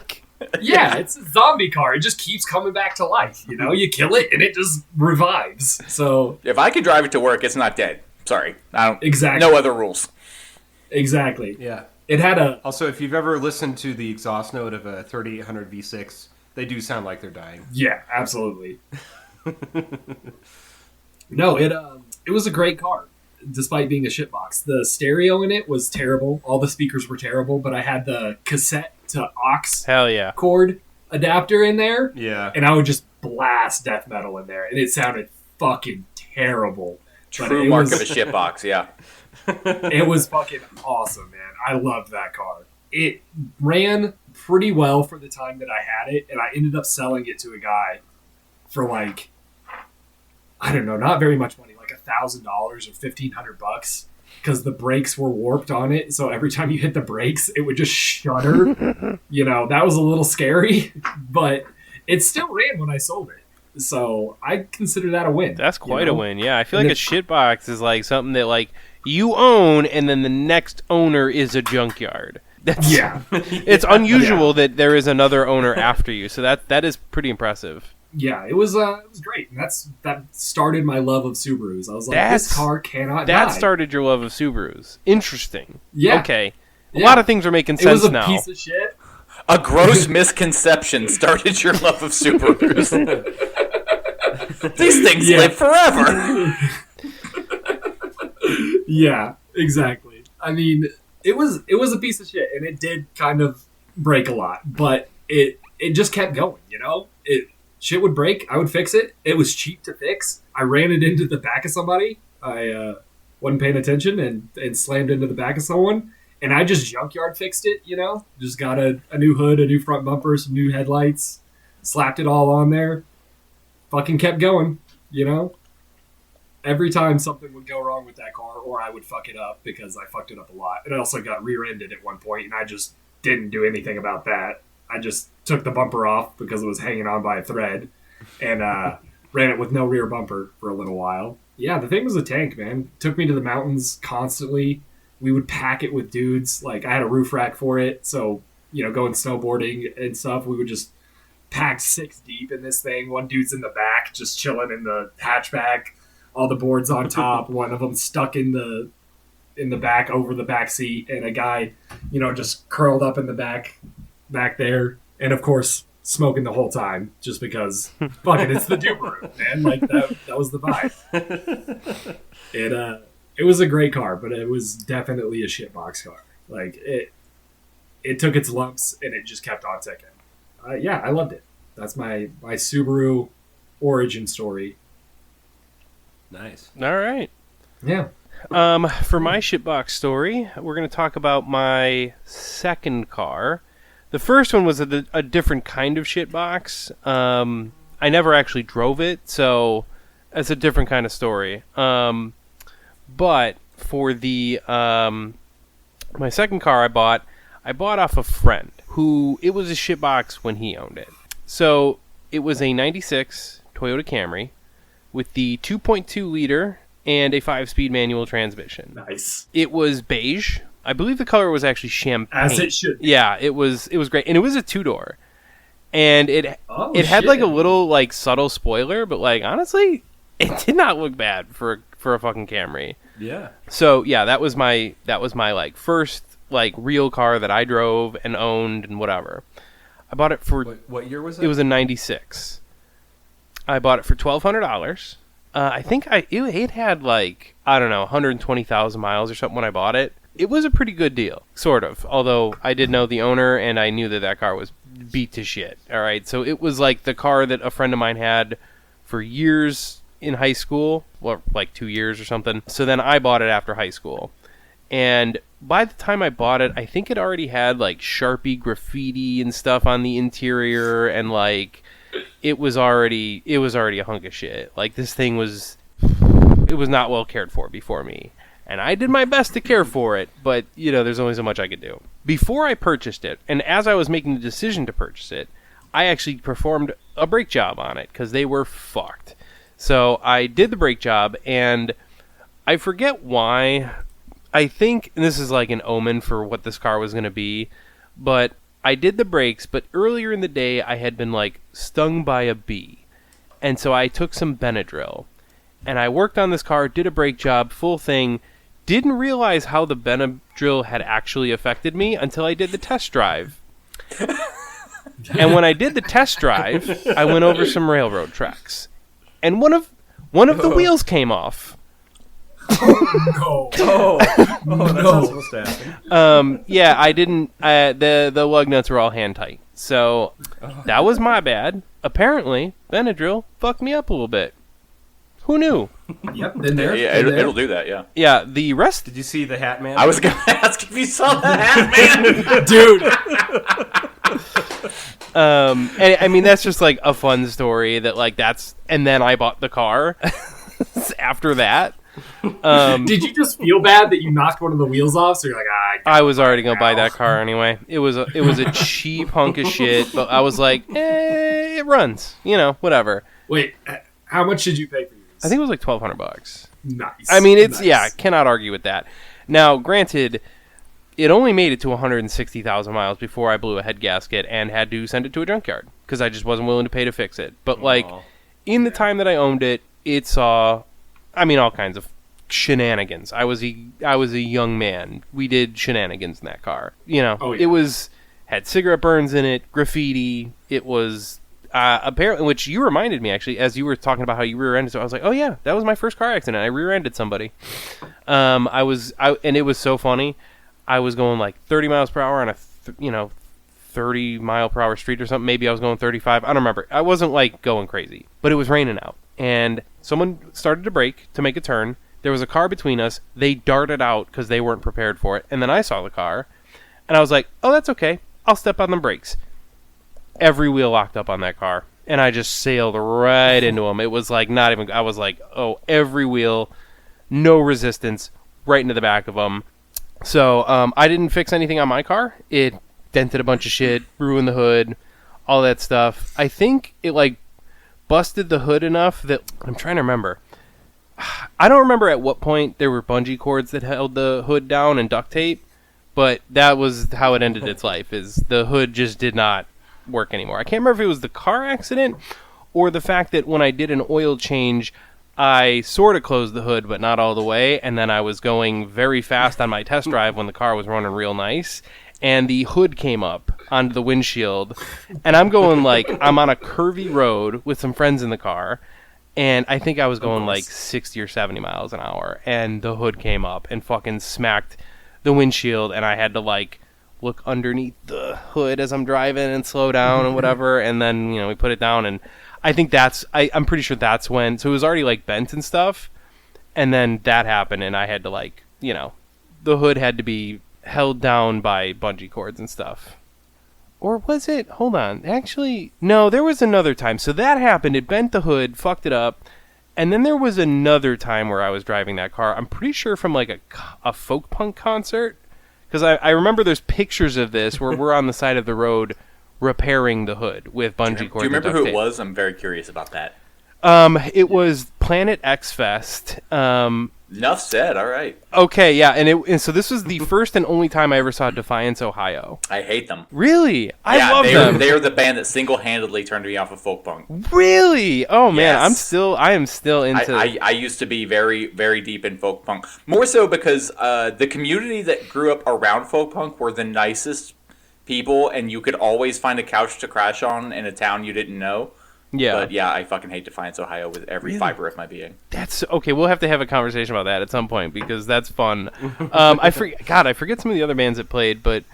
Speaker 3: Yeah, it's a zombie car. It just keeps coming back to life. You kill it and it just revives. So
Speaker 4: if I could drive it to work, it's not dead. Sorry. I don't.
Speaker 3: Exactly.
Speaker 4: No other rules.
Speaker 3: Exactly.
Speaker 2: Yeah.
Speaker 3: It had a...
Speaker 2: Also, if you've ever listened to the exhaust note of a 3800 V6, they do sound like they're dying.
Speaker 3: Yeah, absolutely. No, it was a great car, despite being a shitbox. The stereo in it was terrible. All the speakers were terrible, but I had the cassette to aux
Speaker 1: Hell yeah.
Speaker 3: cord adapter in there.
Speaker 2: Yeah.
Speaker 3: And I would just blast death metal in there, and it sounded fucking terrible.
Speaker 4: True mark of a shitbox, yeah.
Speaker 3: It was fucking awesome, man. I loved that car. It ran pretty well for the time that I had it, and I ended up selling it to a guy for like, I don't know, not very much money, like $1,000 or $1,500, because the brakes were warped on it. So every time you hit the brakes, it would just shudder. That was a little scary, but it still ran when I sold it. So I consider that a win.
Speaker 1: That's quite a win, yeah. I feel like a shitbox is like something that like you own and then the next owner is a junkyard. It's unusual that there is another owner after you, so that is pretty impressive.
Speaker 3: Yeah, it was great. And that started my love of Subarus. I was like, this car cannot die.
Speaker 1: That started your love of Subarus. Interesting.
Speaker 3: Yeah.
Speaker 1: Okay. A lot of things are making sense now.
Speaker 3: It was a piece of shit.
Speaker 4: A gross misconception started your love of Subarus. These things live forever.
Speaker 3: Yeah, exactly. I mean, it was a piece of shit, and it did kind of break a lot, but it just kept going. Shit would break, I would fix it. It was cheap to fix. I ran it into the back of somebody. I wasn't paying attention and slammed into the back of someone, and I just junkyard fixed it. Just got a new hood, a new front bumper, some new headlights, slapped it all on there. Fucking kept going. Every time something would go wrong with that car, or I would fuck it up because I fucked it up a lot. And I also got rear-ended at one point, and I just didn't do anything about that. I just took the bumper off because it was hanging on by a thread, and ran it with no rear bumper for a little while. Yeah, the thing was a tank, man. Took me to the mountains constantly. We would pack it with dudes. Like, I had a roof rack for it, so, going snowboarding and stuff, we would just pack 6 deep in this thing. One dude's in the back, just chilling in the hatchback. All the boards on top. One of them stuck in the back over the back seat, and a guy, just curled up in the back there, and of course smoking the whole time, just because fucking it's the Subaru, man. Like that was the vibe. It was a great car, but it was definitely a shitbox car. Like it took its lumps and it just kept on ticking. Yeah, I loved it. That's my Subaru origin story.
Speaker 2: Nice.
Speaker 1: All right.
Speaker 3: Yeah.
Speaker 1: For my shitbox story, we're going to talk about my second car. The first one was a different kind of shitbox. I never actually drove it, so it's a different kind of story. But for the my second car I bought off a friend who, it was a shitbox when he owned it. So it was a 96 Toyota Camry with the 2.2 liter and a 5-speed manual transmission.
Speaker 3: Nice.
Speaker 1: It was beige. I believe the color was actually champagne.
Speaker 3: As it should be.
Speaker 1: Yeah, it was great. And it was a 2-door. And it had like a little like subtle spoiler, but like honestly, it did not look bad for a fucking Camry.
Speaker 2: Yeah.
Speaker 1: So yeah, that was my like first like real car that I drove and owned and whatever. I bought it for
Speaker 2: What year was it?
Speaker 1: It was a '96. I bought it for $1,200. I think it had like, I don't know, 120,000 miles or something when I bought it. It was a pretty good deal, sort of. Although I did know the owner and I knew that car was beat to shit. All right, so it was like the car that a friend of mine had for years in high school, well, like 2 years or something. So then I bought it after high school, and by the time I bought it, I think it already had like Sharpie graffiti and stuff on the interior, and like it was already a hunk of shit. Like this thing was not well cared for before me. And I did my best to care for it, but, there's only so much I could do. Before I purchased it, and as I was making the decision to purchase it, I actually performed a brake job on it, because they were fucked. So I did the brake job, and I forget why. I think, and this is like an omen for what this car was going to be, but I did the brakes, but earlier in the day, I had been, like, stung by a bee. And so I took some Benadryl, and I worked on this car, did a brake job, full thing. Didn't realize how the Benadryl had actually affected me until I did the test drive. And when I did the test drive, I went over some railroad tracks, and one of the wheels came off.
Speaker 3: No.
Speaker 2: That's not supposed to happen.
Speaker 1: Yeah, I didn't. The lug nuts were all hand tight, so that was my bad. Apparently, Benadryl fucked me up a little bit. Who knew?
Speaker 3: Yep, been there.
Speaker 4: Yeah, it'll do that, yeah.
Speaker 1: Yeah, the rest...
Speaker 2: Did you see the Hat Man?
Speaker 4: I was going to ask if you saw the Hat Man.
Speaker 3: Dude.
Speaker 1: And I mean, that's just like a fun story that like that's... And then I bought the car after that.
Speaker 3: Did you just feel bad that you knocked one of the wheels off? So you're like,
Speaker 1: I was already going to buy that car anyway. It was a cheap hunk of shit, but I was like, it runs. Whatever.
Speaker 3: Wait, how much did you pay for yours?
Speaker 1: I think it was like $1,200.
Speaker 3: Nice.
Speaker 1: I mean, it's
Speaker 3: nice.
Speaker 1: Yeah, cannot argue with that. Now, granted, it only made it to 160,000 miles before I blew a head gasket and had to send it to a junkyard because I just wasn't willing to pay to fix it. But like, in the time that I owned it, it saw, all kinds of shenanigans. I was a young man. We did shenanigans in that car.
Speaker 3: Oh, yeah.
Speaker 1: It had cigarette burns in it, graffiti. It was. Apparently, which you reminded me actually, as you were talking about how you rear-ended. So I was like, oh yeah, that was my first car accident. I rear-ended somebody. And it was so funny. I was going like 30 miles per hour on a 30 mile per hour street or something. Maybe I was going 35. I don't remember. I wasn't like going crazy, but it was raining out, and someone started to brake to make a turn. There was a car between us. They darted out because they weren't prepared for it, and then I saw the car, and I was like, oh, that's okay. I'll step on the brakes. Every wheel locked up on that car, and I just sailed right into them. It was like not even... I was like, oh, every wheel, no resistance, right into the back of them. So I didn't fix anything on my car. It dented a bunch of shit, ruined the hood, all that stuff. I think it like busted the hood enough that... I'm trying to remember. I don't remember at what point there were bungee cords that held the hood down and duct tape, but that was how it ended its life, is the hood just did not work anymore. I can't remember if it was the car accident or the fact that when I did an oil change, I sort of closed the hood, but not all the way, and then I was going very fast on my test drive when the car was running real nice, and the hood came up onto the windshield, and I'm going like, I'm on a curvy road with some friends in the car, and I think I was going like 60 or 70 miles an hour, and the hood came up and fucking smacked the windshield, and I had to like look underneath the hood as I'm driving and slow down and whatever, and then we put it down, and I think I'm pretty sure that's when, so it was already like bent and stuff, and then that happened, and I had to like the hood had to be held down by bungee cords and stuff. Or was it? Hold on. Actually, no, there was another time. So that happened. It bent the hood, fucked it up. And then there was another time where I was driving that car. I'm pretty sure from like a folk punk concert. Because I remember there's pictures of this where we're on the side of the road repairing the hood with bungee cords.
Speaker 4: Do you remember who it was? I'm very curious about that.
Speaker 1: It was Planet X Fest.
Speaker 4: Enough said. All right.
Speaker 1: Okay, yeah, and so this was the first and only time I ever saw Defiance, Ohio.
Speaker 4: I hate them.
Speaker 1: Really? I love them.
Speaker 4: They are the band that single-handedly turned me off of folk punk.
Speaker 1: Really? Oh man,
Speaker 4: Yes.
Speaker 1: I am still into.
Speaker 4: I used to be very, very deep in folk punk. More so because the community that grew up around folk punk were the nicest people, and you could always find a couch to crash on in a town you didn't know.
Speaker 1: Yeah.
Speaker 4: But yeah, I fucking hate Defiance, Ohio with every fiber of my being.
Speaker 1: That's okay. We'll have to have a conversation about that at some point because that's fun. I forget some of the other bands that played, but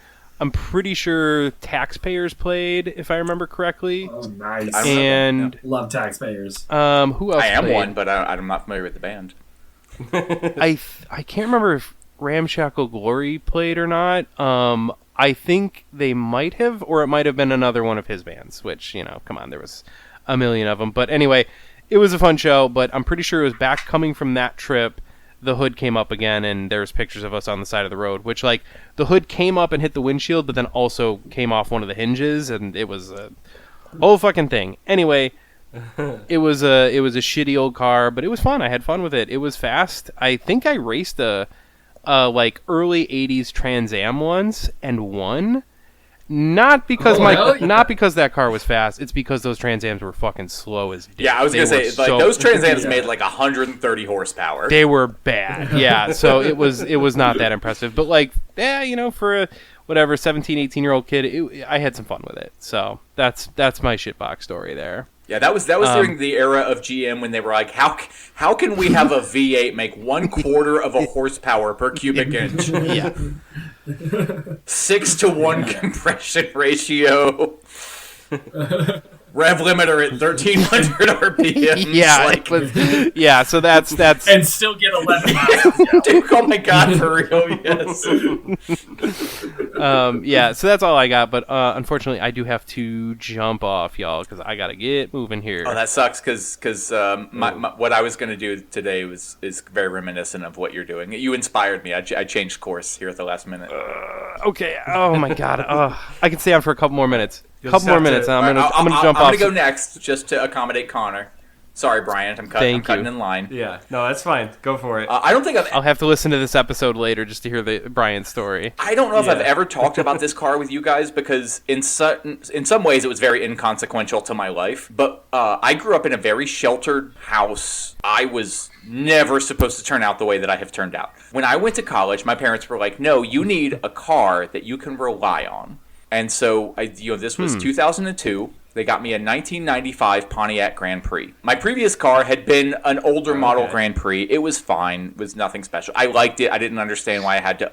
Speaker 1: I'm pretty sure Taxpayers played, if I remember correctly.
Speaker 3: Oh, nice.
Speaker 1: And
Speaker 3: love Taxpayers.
Speaker 1: who else?
Speaker 4: I am
Speaker 1: played?
Speaker 4: one, but I'm not familiar with the band.
Speaker 1: I can't remember if Ramshackle Glory played or not. I think they might have, or it might have been another one of his bands. Which come on, there was a million of them. But anyway, it was a fun show. But I'm pretty sure it was back coming from that trip. The hood came up again, and there's pictures of us on the side of the road. Which the hood came up and hit the windshield, but then also came off one of the hinges, and it was a whole fucking thing. Anyway. It was a shitty old car, but it was fun. I had fun with it. It was fast. I think I raced a early '80s Trans Am once and won. Not because not because that car was fast. It's because those Trans Ams were fucking slow as dick.
Speaker 4: Yeah, I was gonna say those Trans Ams made 130 horsepower.
Speaker 1: They were bad. Yeah, so it was not that impressive. But for a 17, 18-year-old kid, I had some fun with it. So that's my shitbox story there.
Speaker 4: Yeah, that was during the era of GM when they were like, how can we have a V8 make 1/4 of a horsepower per cubic inch?
Speaker 1: Yeah.
Speaker 4: 6-to-1 compression ratio. Rev limiter at 1300 RPM.
Speaker 1: Yeah, so that's
Speaker 3: and still get 11 miles.
Speaker 4: Dude, oh my god, for real, yes.
Speaker 1: So that's all I got, but unfortunately I do have to jump off, y'all, because I gotta get moving here.
Speaker 4: Oh, that sucks, because what I was going to do today is very reminiscent of what you're doing. You inspired me. I changed course here at the last minute.
Speaker 1: Okay, oh my god. I can stay on for a couple more minutes. And I'm gonna jump off.
Speaker 4: I'm gonna go next just to accommodate Connor. Sorry, Brian. I'm cutting in line.
Speaker 2: Yeah, no, that's fine. Go for it.
Speaker 4: I don't think
Speaker 1: I'll have to listen to this episode later just to hear the Brian story.
Speaker 4: I don't know if I've ever talked about this car with you guys because in some ways it was very inconsequential to my life. But I grew up in a very sheltered house. I was never supposed to turn out the way that I have turned out. When I went to college, my parents were like, "No, you need a car that you can rely on." And so, this was 2002. They got me a 1995 Pontiac Grand Prix. My previous car had been an older model Grand Prix. It was fine. It was nothing special. I liked it. I didn't understand why I had to,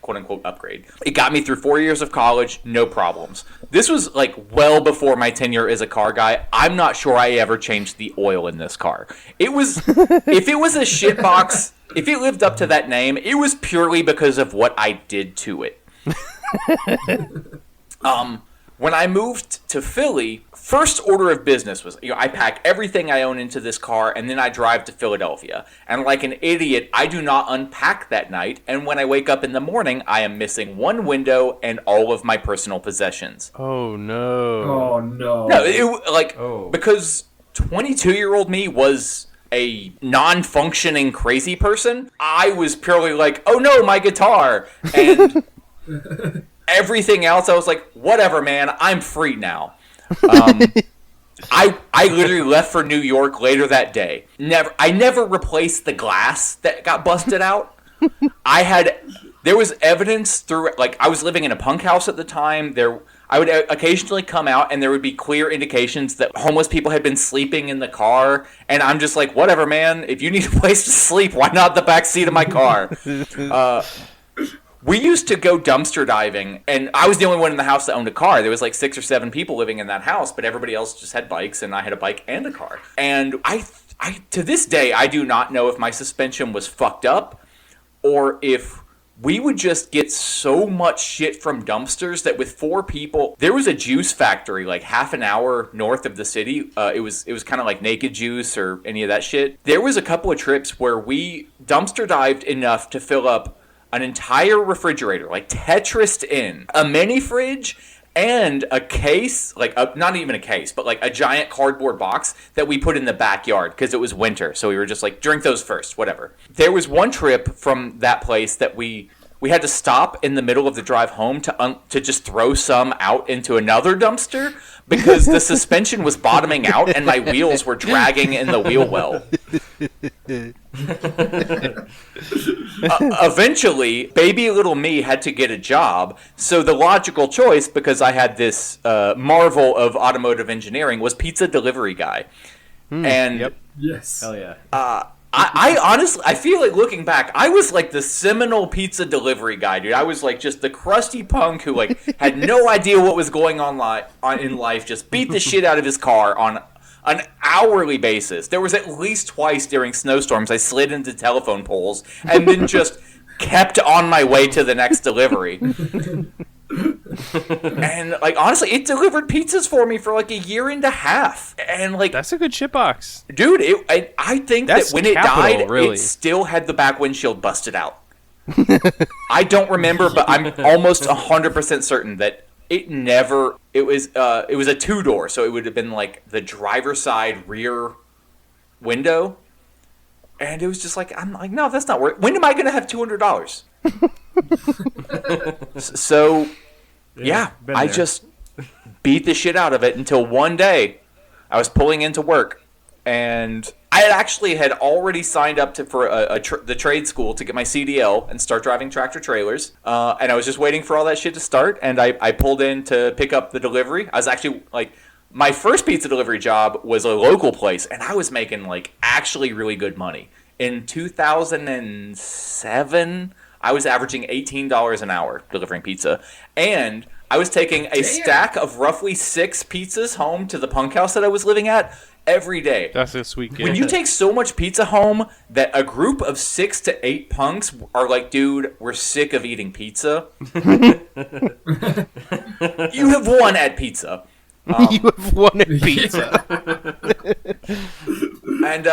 Speaker 4: quote-unquote, upgrade. It got me through 4 years of college, no problems. This was, well before my tenure as a car guy. I'm not sure I ever changed the oil in this car. It was, if it was a shitbox, if it lived up to that name, it was purely because of what I did to it. When I moved to Philly, first order of business was, I pack everything I own into this car, and then I drive to Philadelphia. And like an idiot, I do not unpack that night, and when I wake up in the morning, I am missing one window and all of my personal possessions.
Speaker 1: Oh, no.
Speaker 3: Oh, no.
Speaker 4: No, because 22-year-old me was a non-functioning crazy person, I was purely like, oh no, my guitar! And everything else, I was like, whatever, man, I'm free now. I literally left for New York later that day. I never replaced the glass that got busted out. There was evidence through, I was living in a punk house at the time. I would occasionally come out and there would be clear indications that homeless people had been sleeping in the car. And I'm just like, whatever, man, if you need a place to sleep, why not the back seat of my car? We used to go dumpster diving, and I was the only one in the house that owned a car. There was 6 or 7 people living in that house, but everybody else just had bikes, and I had a bike and a car. And I to this day, I do not know if my suspension was fucked up or if we would just get so much shit from dumpsters that with 4 people, there was a juice factory half an hour north of the city. It was kind of like Naked Juice or any of that shit. There was a couple of trips where we dumpster dived enough to fill up an entire refrigerator, Tetrised in, a mini fridge, and a case, like not even a case, but like a giant cardboard box that we put in the backyard because it was winter. So we were just like, drink those first, whatever. There was one trip from that place that we had to stop in the middle of the drive home to just throw some out into another dumpster because the suspension was bottoming out and my wheels were dragging in the wheel well. Eventually, baby little me had to get a job, so the logical choice, because I had this marvel of automotive engineering, was pizza delivery guy. And
Speaker 3: Yes.
Speaker 2: Hell yeah.
Speaker 4: I honestly, I feel like looking back, I was like the seminal pizza delivery guy, dude. I was like just the crusty punk who like had no idea what was going on in life, just beat the shit out of his car on an hourly basis. There was at least twice during snowstorms I slid into telephone poles and then just kept on my way to the next delivery. And like honestly, it delivered pizzas for me for like a year and a half, and like
Speaker 1: That's a good shitbox.
Speaker 4: dude, I think
Speaker 1: That's
Speaker 4: that when it
Speaker 1: capital,
Speaker 4: died,
Speaker 1: really.
Speaker 4: it still had the back windshield busted out. I don't remember, but I'm almost 100% certain that it never. It was a 2-door, so it would have been like the driver's side rear window, and it was just like, I'm like, no, that's not worth. When am I going to have $200? So, yeah,
Speaker 2: been
Speaker 4: I
Speaker 2: there.
Speaker 4: just beat the shit out of it until one day I was pulling into work, and I had already signed up for the trade school to get my CDL and start driving tractor trailers, and I was just waiting for all that shit to start, and I pulled in to pick up the delivery. I was actually like, my first pizza delivery job was a local place, and I was making like actually really good money. In 2007, I was averaging $18 an hour delivering pizza, and I was taking a stack of roughly 6 pizzas home to the punk house that I was living at every day.
Speaker 1: That's a sweet gig.
Speaker 4: When you take so much pizza home that a group of 6 to 8 punks are like, dude, we're sick of eating pizza. You have won at pizza.
Speaker 1: You have won a pizza.
Speaker 4: And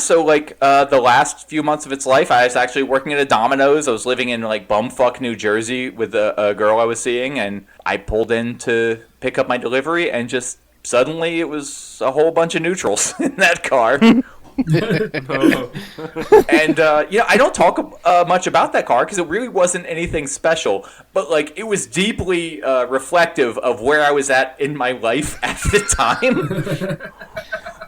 Speaker 4: so like the last few months of its life, I was actually working at a Domino's. I was living in like bumfuck New Jersey with a girl I was seeing, and I pulled in to pick up my delivery, and just suddenly it was a whole bunch of neutrals in that car. And I don't talk much about that car because it really wasn't anything special, but like it was deeply reflective of where I was at in my life at the time.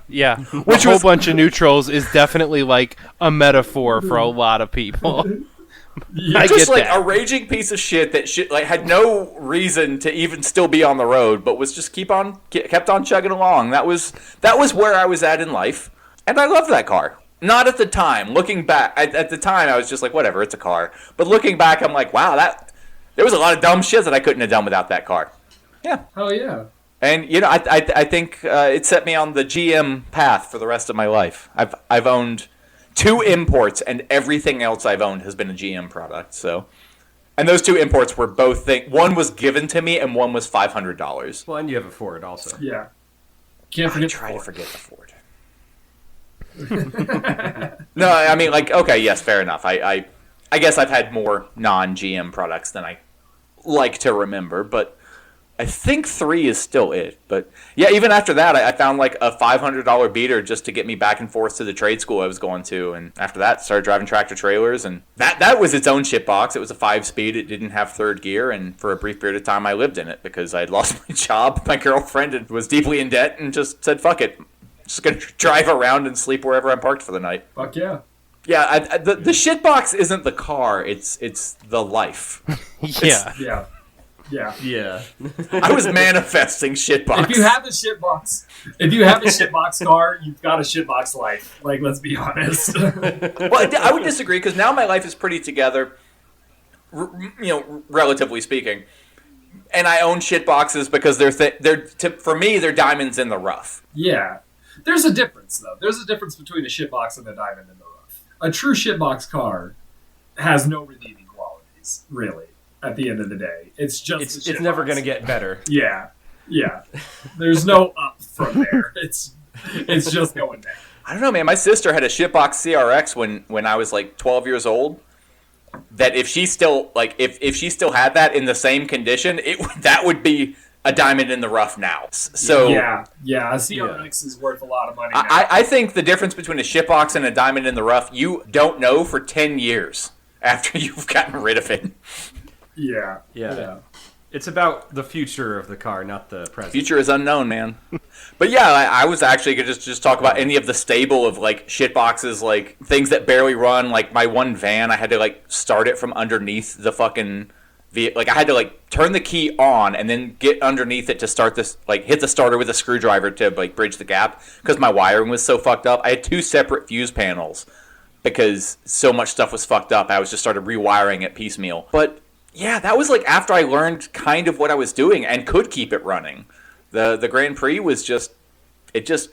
Speaker 1: Yeah, which a whole bunch of neutrals is definitely like a metaphor for a lot of people. I
Speaker 4: Just
Speaker 1: get
Speaker 4: like
Speaker 1: that.
Speaker 4: a raging piece of shit that like had no reason to even still be on the road, but was just kept on chugging along. That was where I was at in life, and I loved that car. Not at the time. Looking back, at the time, I was just like, whatever, it's a car. But looking back, I'm like, wow, there was a lot of dumb shit that I couldn't have done without that car. Yeah.
Speaker 3: Oh yeah.
Speaker 4: And I think it set me on the GM path for the rest of my life. I've owned 2 imports, and everything else I've owned has been a GM product. So, and those 2 imports were both one was given to me, and one was $500.
Speaker 2: Well, and you have a Ford also.
Speaker 3: Yeah. Can't
Speaker 4: I
Speaker 3: forget.
Speaker 4: try to forget the Ford. No, I mean, like, okay, yes, fair enough. I guess I've had more non-GM products than I like to remember, but I think 3 is still it. But yeah, even after that, I found like a $500 beater just to get me back and forth to the trade school I was going to. And after that, started driving tractor trailers, and that was its own shitbox. It was a 5-speed. It didn't have 3rd gear, and for a brief period of time, I lived in it because I had lost my job. My girlfriend was deeply in debt and just said, fuck it. Just going to drive around and sleep wherever I'm parked for the night.
Speaker 3: Fuck yeah.
Speaker 4: Yeah, the shitbox isn't the car. It's the life.
Speaker 1: Yeah.
Speaker 3: Yeah. Yeah.
Speaker 2: Yeah.
Speaker 4: I was manifesting shitbox.
Speaker 3: If you have a shitbox car, you've got a shitbox life. Like, let's be honest.
Speaker 4: Well, I would disagree because now my life is pretty together, relatively speaking. And I own shitboxes because for me they're diamonds in the rough.
Speaker 3: Yeah. There's a difference, though. There's a difference between a shitbox and a diamond in the rough. A true shitbox car has no redeeming qualities, really, at the end of the day. It's just
Speaker 2: It's never going to get better.
Speaker 3: Yeah. Yeah. There's no up from there. It's just going down.
Speaker 4: I don't know, man. My sister had a shitbox CRX when I was like 12 years old. That if she still if she still had that in the same condition, that would be a diamond in the rough now. So
Speaker 3: yeah, a CRX is worth a lot of money now.
Speaker 4: I think the difference between a shitbox and a diamond in the rough, you don't know for 10 years after you've gotten rid of it.
Speaker 3: Yeah.
Speaker 2: It's about the future of the car, not the present.
Speaker 4: Future is unknown, man. But yeah, I was actually going to just talk about any of the stable of like shitboxes, like things that barely run. Like my one van, I had to like start it from underneath the fucking like I had to like turn the key on and then get underneath it to start this, like hit the starter with a screwdriver to like bridge the gap because my wiring was so fucked up. I had 2 separate fuse panels because so much stuff was fucked up. I was just started rewiring it piecemeal. But yeah, that was like after I learned kind of what I was doing and could keep it running. The Grand Prix was just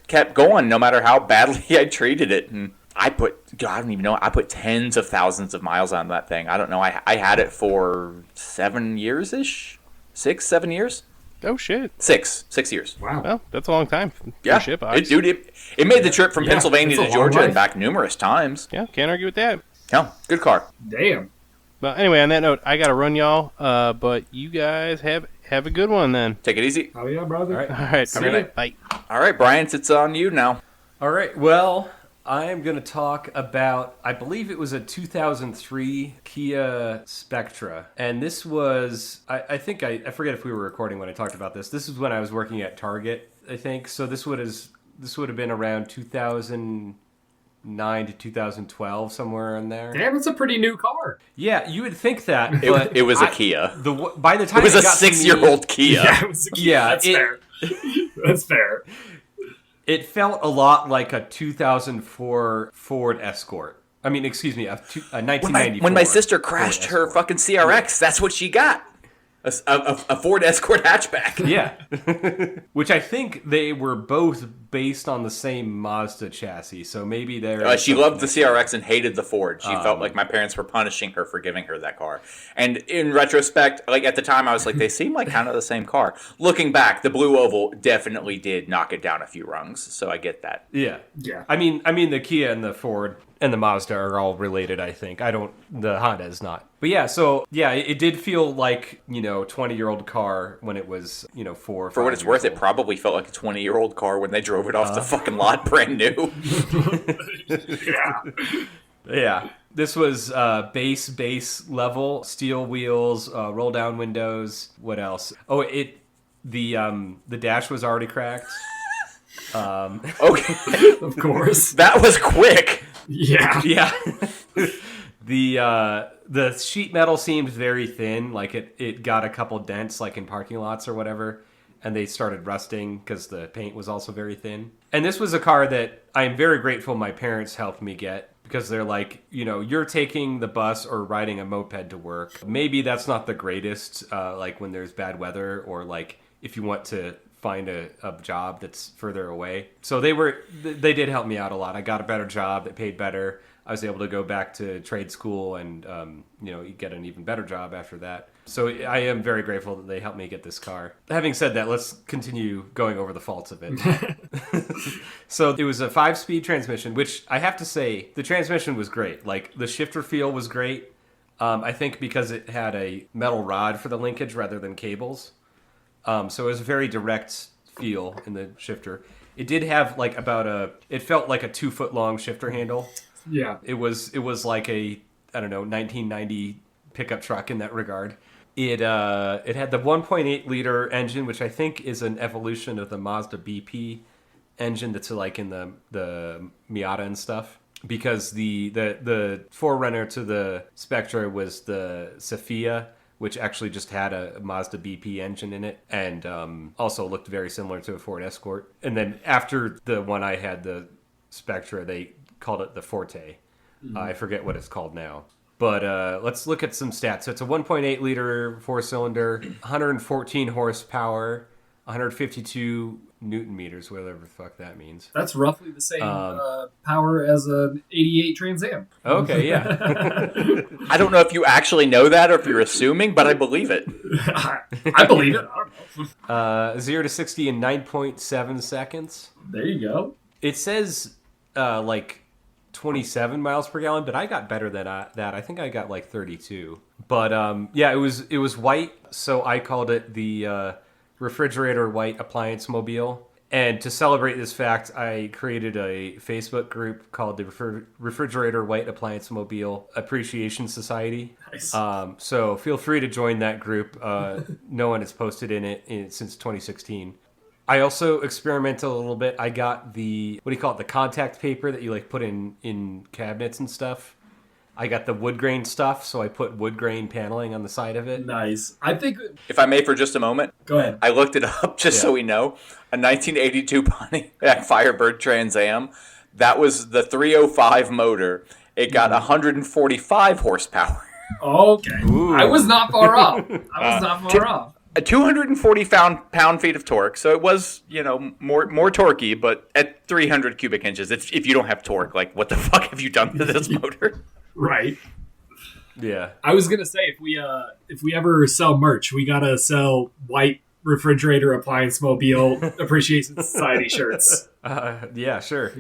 Speaker 4: kept going no matter how badly I treated it. And I don't even know, I put tens of thousands of miles on that thing. I don't know. I had it for 7 years-ish? 6, 7 years?
Speaker 1: Oh, shit.
Speaker 4: 6 years.
Speaker 3: Wow.
Speaker 1: Well, that's a long time.
Speaker 4: Yeah. It made the trip from
Speaker 3: Yeah,
Speaker 4: Pennsylvania
Speaker 3: that's
Speaker 4: to
Speaker 3: a long
Speaker 4: Georgia and
Speaker 3: life.
Speaker 4: back numerous times.
Speaker 1: Yeah, can't argue with that.
Speaker 4: Yeah, good car.
Speaker 3: Damn.
Speaker 1: But anyway, on that note, I got to run, y'all. But you guys have a good one then.
Speaker 4: Take it easy.
Speaker 3: Oh, yeah, brother.
Speaker 2: All right.
Speaker 1: All right.
Speaker 2: See
Speaker 1: Have a good
Speaker 2: ya.
Speaker 1: night. Bye.
Speaker 4: All right, Brian, it's on you now.
Speaker 2: All right. Well, I am going to talk about, I believe it was a 2003 Kia Spectra. And this was, I think, I forget if we were recording when I talked about this. This is when I was working at Target, I think. So this would have been around 2009 to 2012, somewhere in there.
Speaker 3: Damn, it's a pretty new car.
Speaker 2: Yeah, you would think that, but
Speaker 4: It was a Kia.
Speaker 2: By the time
Speaker 4: It was a
Speaker 2: got to me-
Speaker 4: 6-year-old Kia.
Speaker 3: Yeah, it was a Kia.
Speaker 2: Yeah,
Speaker 3: That's fair. That's fair.
Speaker 2: It felt a lot like a 2004 Ford Escort. I mean, excuse me, a 1994.
Speaker 4: When my sister crashed
Speaker 2: Ford
Speaker 4: her
Speaker 2: Escort.
Speaker 4: fucking CRX, that's what she got. A Ford Escort hatchback.
Speaker 2: Yeah. Which I think they were both based on the same Mazda chassis, so maybe they're...
Speaker 4: She loved the CRX and hated the Ford. She felt like my parents were punishing her for giving her that car. And in retrospect, like at the time, I was like, they seem like kind of the same car. Looking back, the Blue Oval definitely did knock it down a few rungs, so I get that.
Speaker 2: Yeah.
Speaker 3: Yeah.
Speaker 2: I mean, the Kia and the Ford and the Mazda are all related, I think. The Honda is not. But yeah, so, yeah, it did feel like, 20-year-old car when it was, 4 or 5
Speaker 4: For what it's worth, it probably felt like a 20-year-old car when they drove it off the fucking lot brand new.
Speaker 3: Yeah.
Speaker 2: Yeah. This was base level, steel wheels, roll down windows. What else? Oh, the dash was already cracked.
Speaker 4: Okay.
Speaker 3: Of course.
Speaker 4: That was quick.
Speaker 3: Yeah.
Speaker 2: Yeah. The sheet metal seemed very thin, like it got a couple dents like in parking lots or whatever, and they started rusting because the paint was also very thin. And this was a car that I am very grateful my parents helped me get, because they're like, you're taking the bus or riding a moped to work. Maybe that's not the greatest, like when there's bad weather or like if you want to find a job that's further away. So they did help me out a lot. I got a better job that paid better. I was able to go back to trade school and, get an even better job after that. So I am very grateful that they helped me get this car. Having said that, let's continue going over the faults of it. So it was a 5-speed transmission, which I have to say, the transmission was great. Like, the shifter feel was great. I think because it had a metal rod for the linkage rather than cables. So it was a very direct feel in the shifter. It did have like it felt like a 2-foot long shifter handle.
Speaker 3: Yeah.
Speaker 2: It was like a, I don't know, 1990 pickup truck in that regard. It had the 1.8 liter engine, which I think is an evolution of the Mazda BP engine that's like in the Miata and stuff. Because the forerunner to the Spectra was the Sophia, which actually just had a Mazda BP engine in it, and also looked very similar to a Ford Escort. And then after the one I had, the Spectra, they called it the Forte. I forget what it's called now. But let's look at some stats. So it's a 1.8 liter 4-cylinder, 114 horsepower, 152 Newton meters, whatever the fuck that means.
Speaker 3: That's roughly the same power as an 88 Trans Am.
Speaker 2: Okay, yeah.
Speaker 4: I don't know if you actually know that or if you're assuming, but I believe it.
Speaker 3: I believe it. I don't know.
Speaker 2: 0 to 60 in 9.7 seconds.
Speaker 3: There you go.
Speaker 2: It says like 27 miles per gallon, but I got better than that. I think I got like 32. But yeah, it was white, so I called it the refrigerator white appliance mobile. And to celebrate this fact, I created a Facebook group called the Refrigerator White Appliance Mobile Appreciation Society.
Speaker 3: Nice.
Speaker 2: So feel free to join that group. No one has posted in it since 2016. I also experimented a little bit. I got the, what do you call it, the contact paper that you like put in cabinets and stuff. I got the wood grain stuff, so I put wood grain paneling on the side of it.
Speaker 3: Nice. I think...
Speaker 4: If I may for just a moment.
Speaker 3: Go ahead.
Speaker 4: I looked it up just so we know. A 1982 Pontiac Firebird Trans Am. That was the 305 motor. It got 145 horsepower.
Speaker 3: Okay.
Speaker 2: Ooh.
Speaker 3: I was not far off.
Speaker 4: A 240 pound-feet of torque, so it was, more torquey, but at 300 cubic inches, if you don't have torque, like, what the fuck have you done to this motor?
Speaker 3: Right.
Speaker 2: Yeah.
Speaker 3: I was gonna say if we ever sell merch, we gotta sell white refrigerator appliance mobile appreciation society shirts.
Speaker 2: Yeah, sure.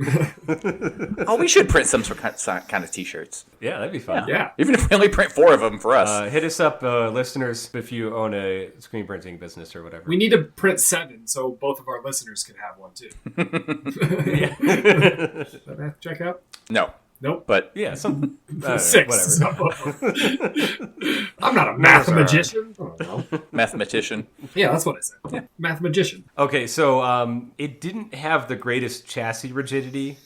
Speaker 4: Oh, we should print some kind of t-shirts.
Speaker 2: Yeah, that'd be fun.
Speaker 3: Yeah.
Speaker 4: Even if we only print 4 of them for us.
Speaker 2: Hit us up, listeners, if you own a screen printing business or whatever.
Speaker 3: We need to print 7 so both of our listeners can have one too. Does that math check out?
Speaker 4: No.
Speaker 3: Nope.
Speaker 4: But
Speaker 2: Yeah, some
Speaker 3: 6.
Speaker 2: whatever.
Speaker 3: I'm not a mathematician.
Speaker 4: mathematician.
Speaker 3: Yeah, that's what I said. Yeah. Mathematician.
Speaker 2: Okay, so it didn't have the greatest chassis rigidity.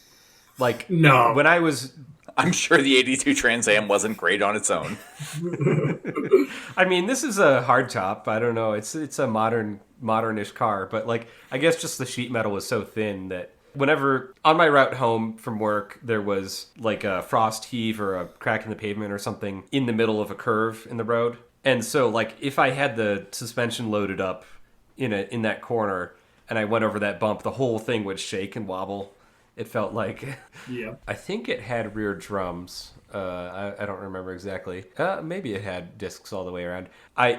Speaker 2: Like,
Speaker 3: No.
Speaker 2: when I was...
Speaker 4: I'm sure the 82 Trans Am wasn't great on its own.
Speaker 2: I mean, this is a hardtop. I don't know. It's a modernish car, but like, I guess just the sheet metal was so thin that whenever on my route home from work, there was like a frost heave or a crack in the pavement or something in the middle of a curve in the road. And so like, if I had the suspension loaded up in that corner and I went over that bump, the whole thing would shake and wobble. It felt like,
Speaker 3: Yeah.
Speaker 2: I think it had rear drums. I don't remember exactly. Maybe it had discs all the way around. I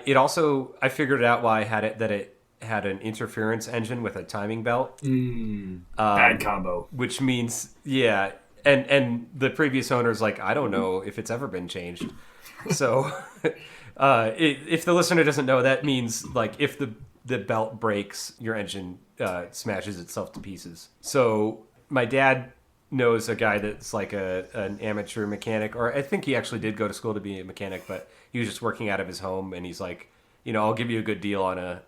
Speaker 2: figured out why I had it, that it had an interference engine with a timing belt.
Speaker 3: Bad combo.
Speaker 2: Which means, yeah. And the previous owner's like, I don't know if it's ever been changed. So if the listener doesn't know, that means like if the belt breaks, your engine smashes itself to pieces. So my dad knows a guy that's like an amateur mechanic, or I think he actually did go to school to be a mechanic, but he was just working out of his home, and he's like, I'll give you a good deal on a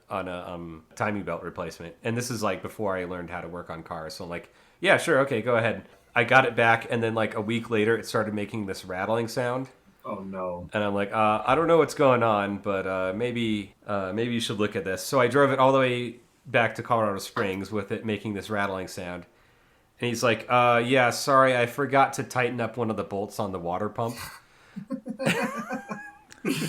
Speaker 2: timing belt replacement. And this is like before I learned how to work on cars. So I'm like, yeah, sure. Okay, go ahead. I got it back. And then like a week later, it started making this rattling sound.
Speaker 3: Oh no.
Speaker 2: And I'm like, I don't know what's going on, but maybe you should look at this. So I drove it all the way back to Colorado Springs with it making this rattling sound. And he's like, yeah, sorry, I forgot to tighten up one of the bolts on the water pump.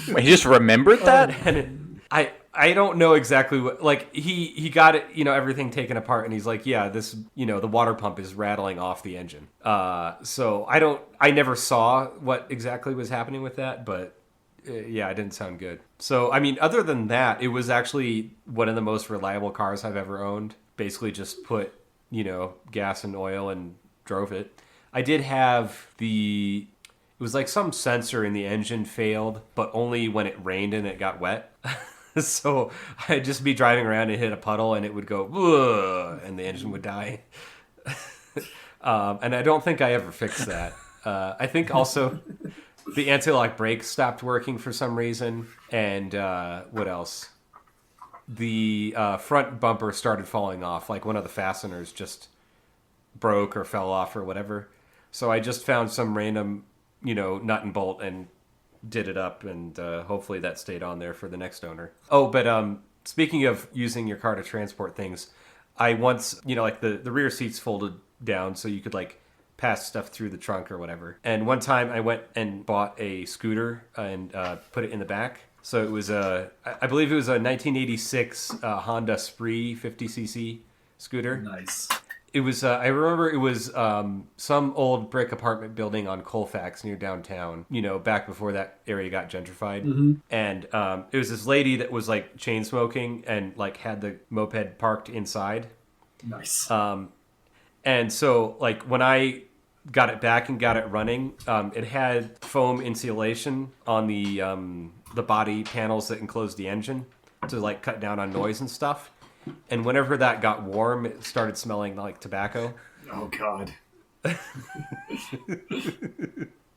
Speaker 4: Wait, he just remembered that?
Speaker 2: And I don't know exactly what, like, he got it, everything taken apart, and he's like, yeah, this, the water pump is rattling off the engine. So I never saw what exactly was happening with that, but yeah, it didn't sound good. So, I mean, other than that, it was actually one of the most reliable cars I've ever owned. Basically just put, gas and oil and drove it. I did have it was like some sensor in the engine failed, but only when it rained and it got wet. So I'd just be driving around and hit a puddle and it would go, "Ugh," and the engine would die. And I don't think I ever fixed that. I think also the anti-lock brakes stopped working for some reason. And what else? The front bumper started falling off. Like one of the fasteners just broke or fell off or whatever. So I just found some random, nut and bolt and did it up, and hopefully that stayed on there for the next owner. Oh, but speaking of using your car to transport things, I once, like the rear seats folded down so you could like pass stuff through the trunk or whatever. And one time I went and bought a scooter and put it in the back. So it was I believe it was a 1986 Honda Spree 50cc scooter.
Speaker 3: Nice.
Speaker 2: It was, I remember it was some old brick apartment building on Colfax near downtown, back before that area got gentrified. Mm-hmm. And it was this lady that was like chain smoking and like had the moped parked inside.
Speaker 3: Nice.
Speaker 2: And so like when I got it back and got it running, it had foam insulation on the body panels that enclosed the engine. to like cut down on noise and stuff. And whenever that got warm, it started smelling like tobacco.
Speaker 3: Oh God.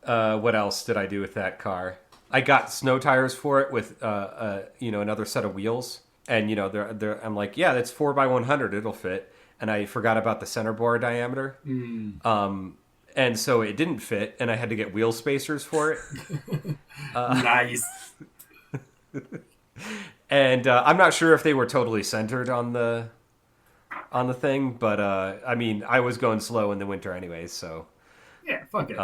Speaker 2: What else did I do with that car? I got snow tires for it with another set of wheels. And I'm like, yeah, that's 4x100, it'll fit. And I forgot about the center bore diameter. And so it didn't fit, and I had to get wheel spacers for it.
Speaker 3: Nice.
Speaker 2: And I'm not sure if they were totally centered on the thing, but I mean, I was going slow in the winter anyways, so
Speaker 3: Yeah, fuck it.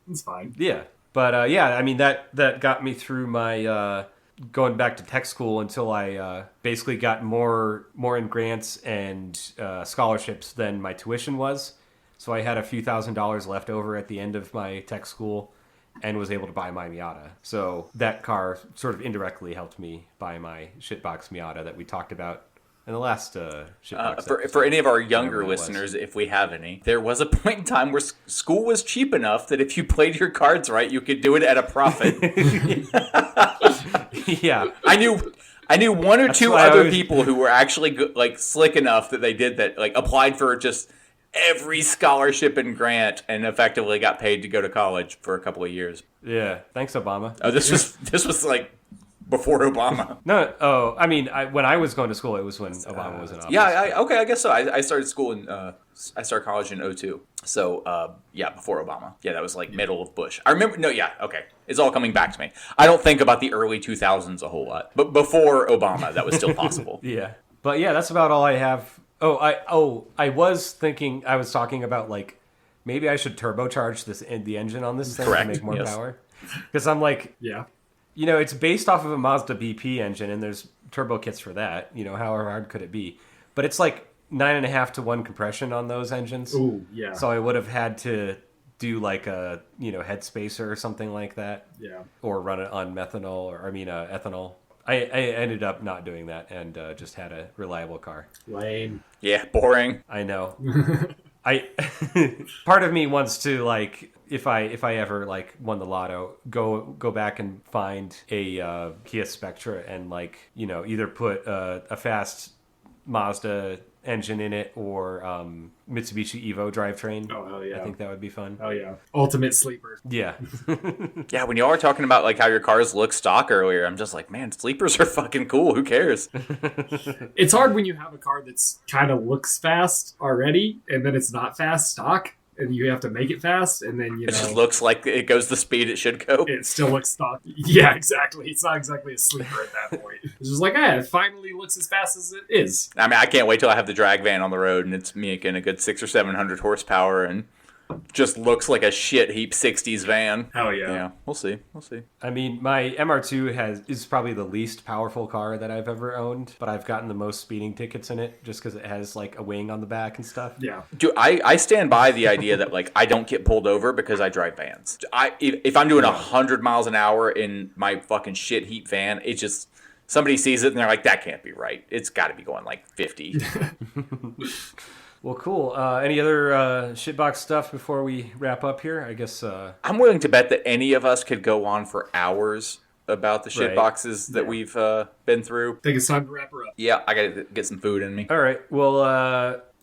Speaker 3: It's fine.
Speaker 2: yeah. But I mean that got me through my going back to tech school until I basically got more in grants and scholarships than my tuition was. So I had a few $1,000s left over at the end of my tech school and was able to buy my Miata. So that car sort of indirectly helped me buy my shitbox Miata that we talked about in the last shitbox
Speaker 4: for any of our younger listeners, if we have any, there was a point in time where school was cheap enough that if you played your cards right, you could do it at a profit.
Speaker 2: Yeah.
Speaker 4: I knew one or two other people who were actually like slick enough that they did that, like applied for just every scholarship and grant and effectively got paid to go to college for a couple of years.
Speaker 2: Yeah. Thanks, Obama.
Speaker 4: Oh, this was like before Obama.
Speaker 2: No. Oh, I mean, when I was going to school, it was when Obama was in office.
Speaker 4: Yeah. I guess so. I started school I started college in 2002. So, before Obama. Yeah, that was like middle of Bush. I remember. No, yeah. Okay. It's all coming back to me. I don't think about the early 2000s a whole lot, but before Obama, that was still possible.
Speaker 2: Yeah. But yeah, that's about all I have. I was talking about like maybe I should turbocharge the engine on this thing to make more power. Because I'm like,
Speaker 3: yeah,
Speaker 2: it's based off of a Mazda BP engine, and there's turbo kits for that. How hard could it be? But it's like 9.5 to 1 compression on those engines.
Speaker 3: Ooh, yeah.
Speaker 2: So I would have had to do like a head spacer or something like that.
Speaker 3: Yeah. Or
Speaker 2: run it on ethanol. I ended up not doing that and just had a reliable car.
Speaker 3: Lame.
Speaker 4: Yeah, boring.
Speaker 2: I know. Part of me wants to like if I ever like won the lotto, go back and find a Kia Spectra and like either put a fast Mazda engine in it or Mitsubishi Evo drivetrain.
Speaker 3: Oh hell yeah!
Speaker 2: I think that would be fun.
Speaker 3: Oh yeah, ultimate sleeper.
Speaker 2: Yeah.
Speaker 4: Yeah, when y'all were talking about like how your cars look stock earlier, I'm just like, man, sleepers are fucking cool. Who cares?
Speaker 3: It's hard when you have a car that's kind of looks fast already, and then it's not fast stock, and you have to make it fast, and then
Speaker 4: it just looks like it goes the speed it should go.
Speaker 3: It still looks stock. Yeah, exactly. It's not exactly a sleeper at that point. It's just like, it finally looks as fast as it is.
Speaker 4: I mean, I can't wait till I have the drag van on the road and it's making a good 600 or 700 horsepower and just looks like a shit heap 60s van.
Speaker 3: Hell yeah.
Speaker 4: Yeah, we'll see.
Speaker 2: I mean, my MR2 is probably the least powerful car that I've ever owned, but I've gotten the most speeding tickets in it just because it has like a wing on the back and stuff.
Speaker 3: Yeah.
Speaker 4: Dude, I stand by the idea that like I don't get pulled over because I drive vans. If I'm doing 100 miles an hour in my fucking shit heap van, it just somebody sees it and they're like, that can't be right. It's got to be going like 50.
Speaker 2: Well, cool. Any other shitbox stuff before we wrap up here? I guess
Speaker 4: I'm willing to bet that any of us could go on for hours about the shitboxes that we've been through.
Speaker 3: I think it's time to wrap her up.
Speaker 4: Yeah, I gotta get some food in me.
Speaker 2: All right. Well,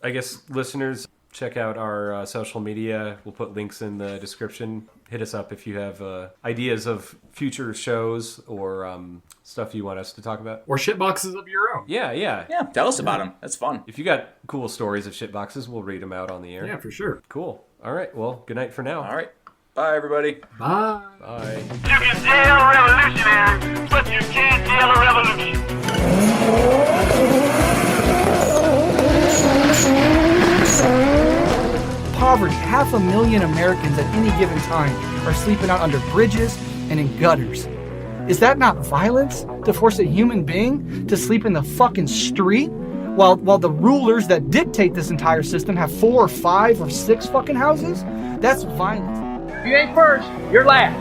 Speaker 2: I guess listeners, check out our social media. We'll put links in the description. Hit us up if you have ideas of future shows or stuff you want us to talk about.
Speaker 3: Or shitboxes of your own.
Speaker 2: Yeah,
Speaker 4: tell us about them. That's fun.
Speaker 2: If you got cool stories of shitboxes, we'll read them out on the air.
Speaker 3: Yeah, for sure.
Speaker 2: Cool. All right. Well, good night for now.
Speaker 4: All right. Bye, everybody.
Speaker 3: Bye.
Speaker 2: Bye.
Speaker 5: You can tell a revolutionary, but you can't tell a revolution.
Speaker 6: Poverty. 500,000 Americans at any given time are sleeping out under bridges and in gutters. Is that not violence to force a human being to sleep in the fucking street while the rulers that dictate this entire system have 4 or 5 or 6 fucking houses? That's violence.
Speaker 7: If you ain't first, you're last.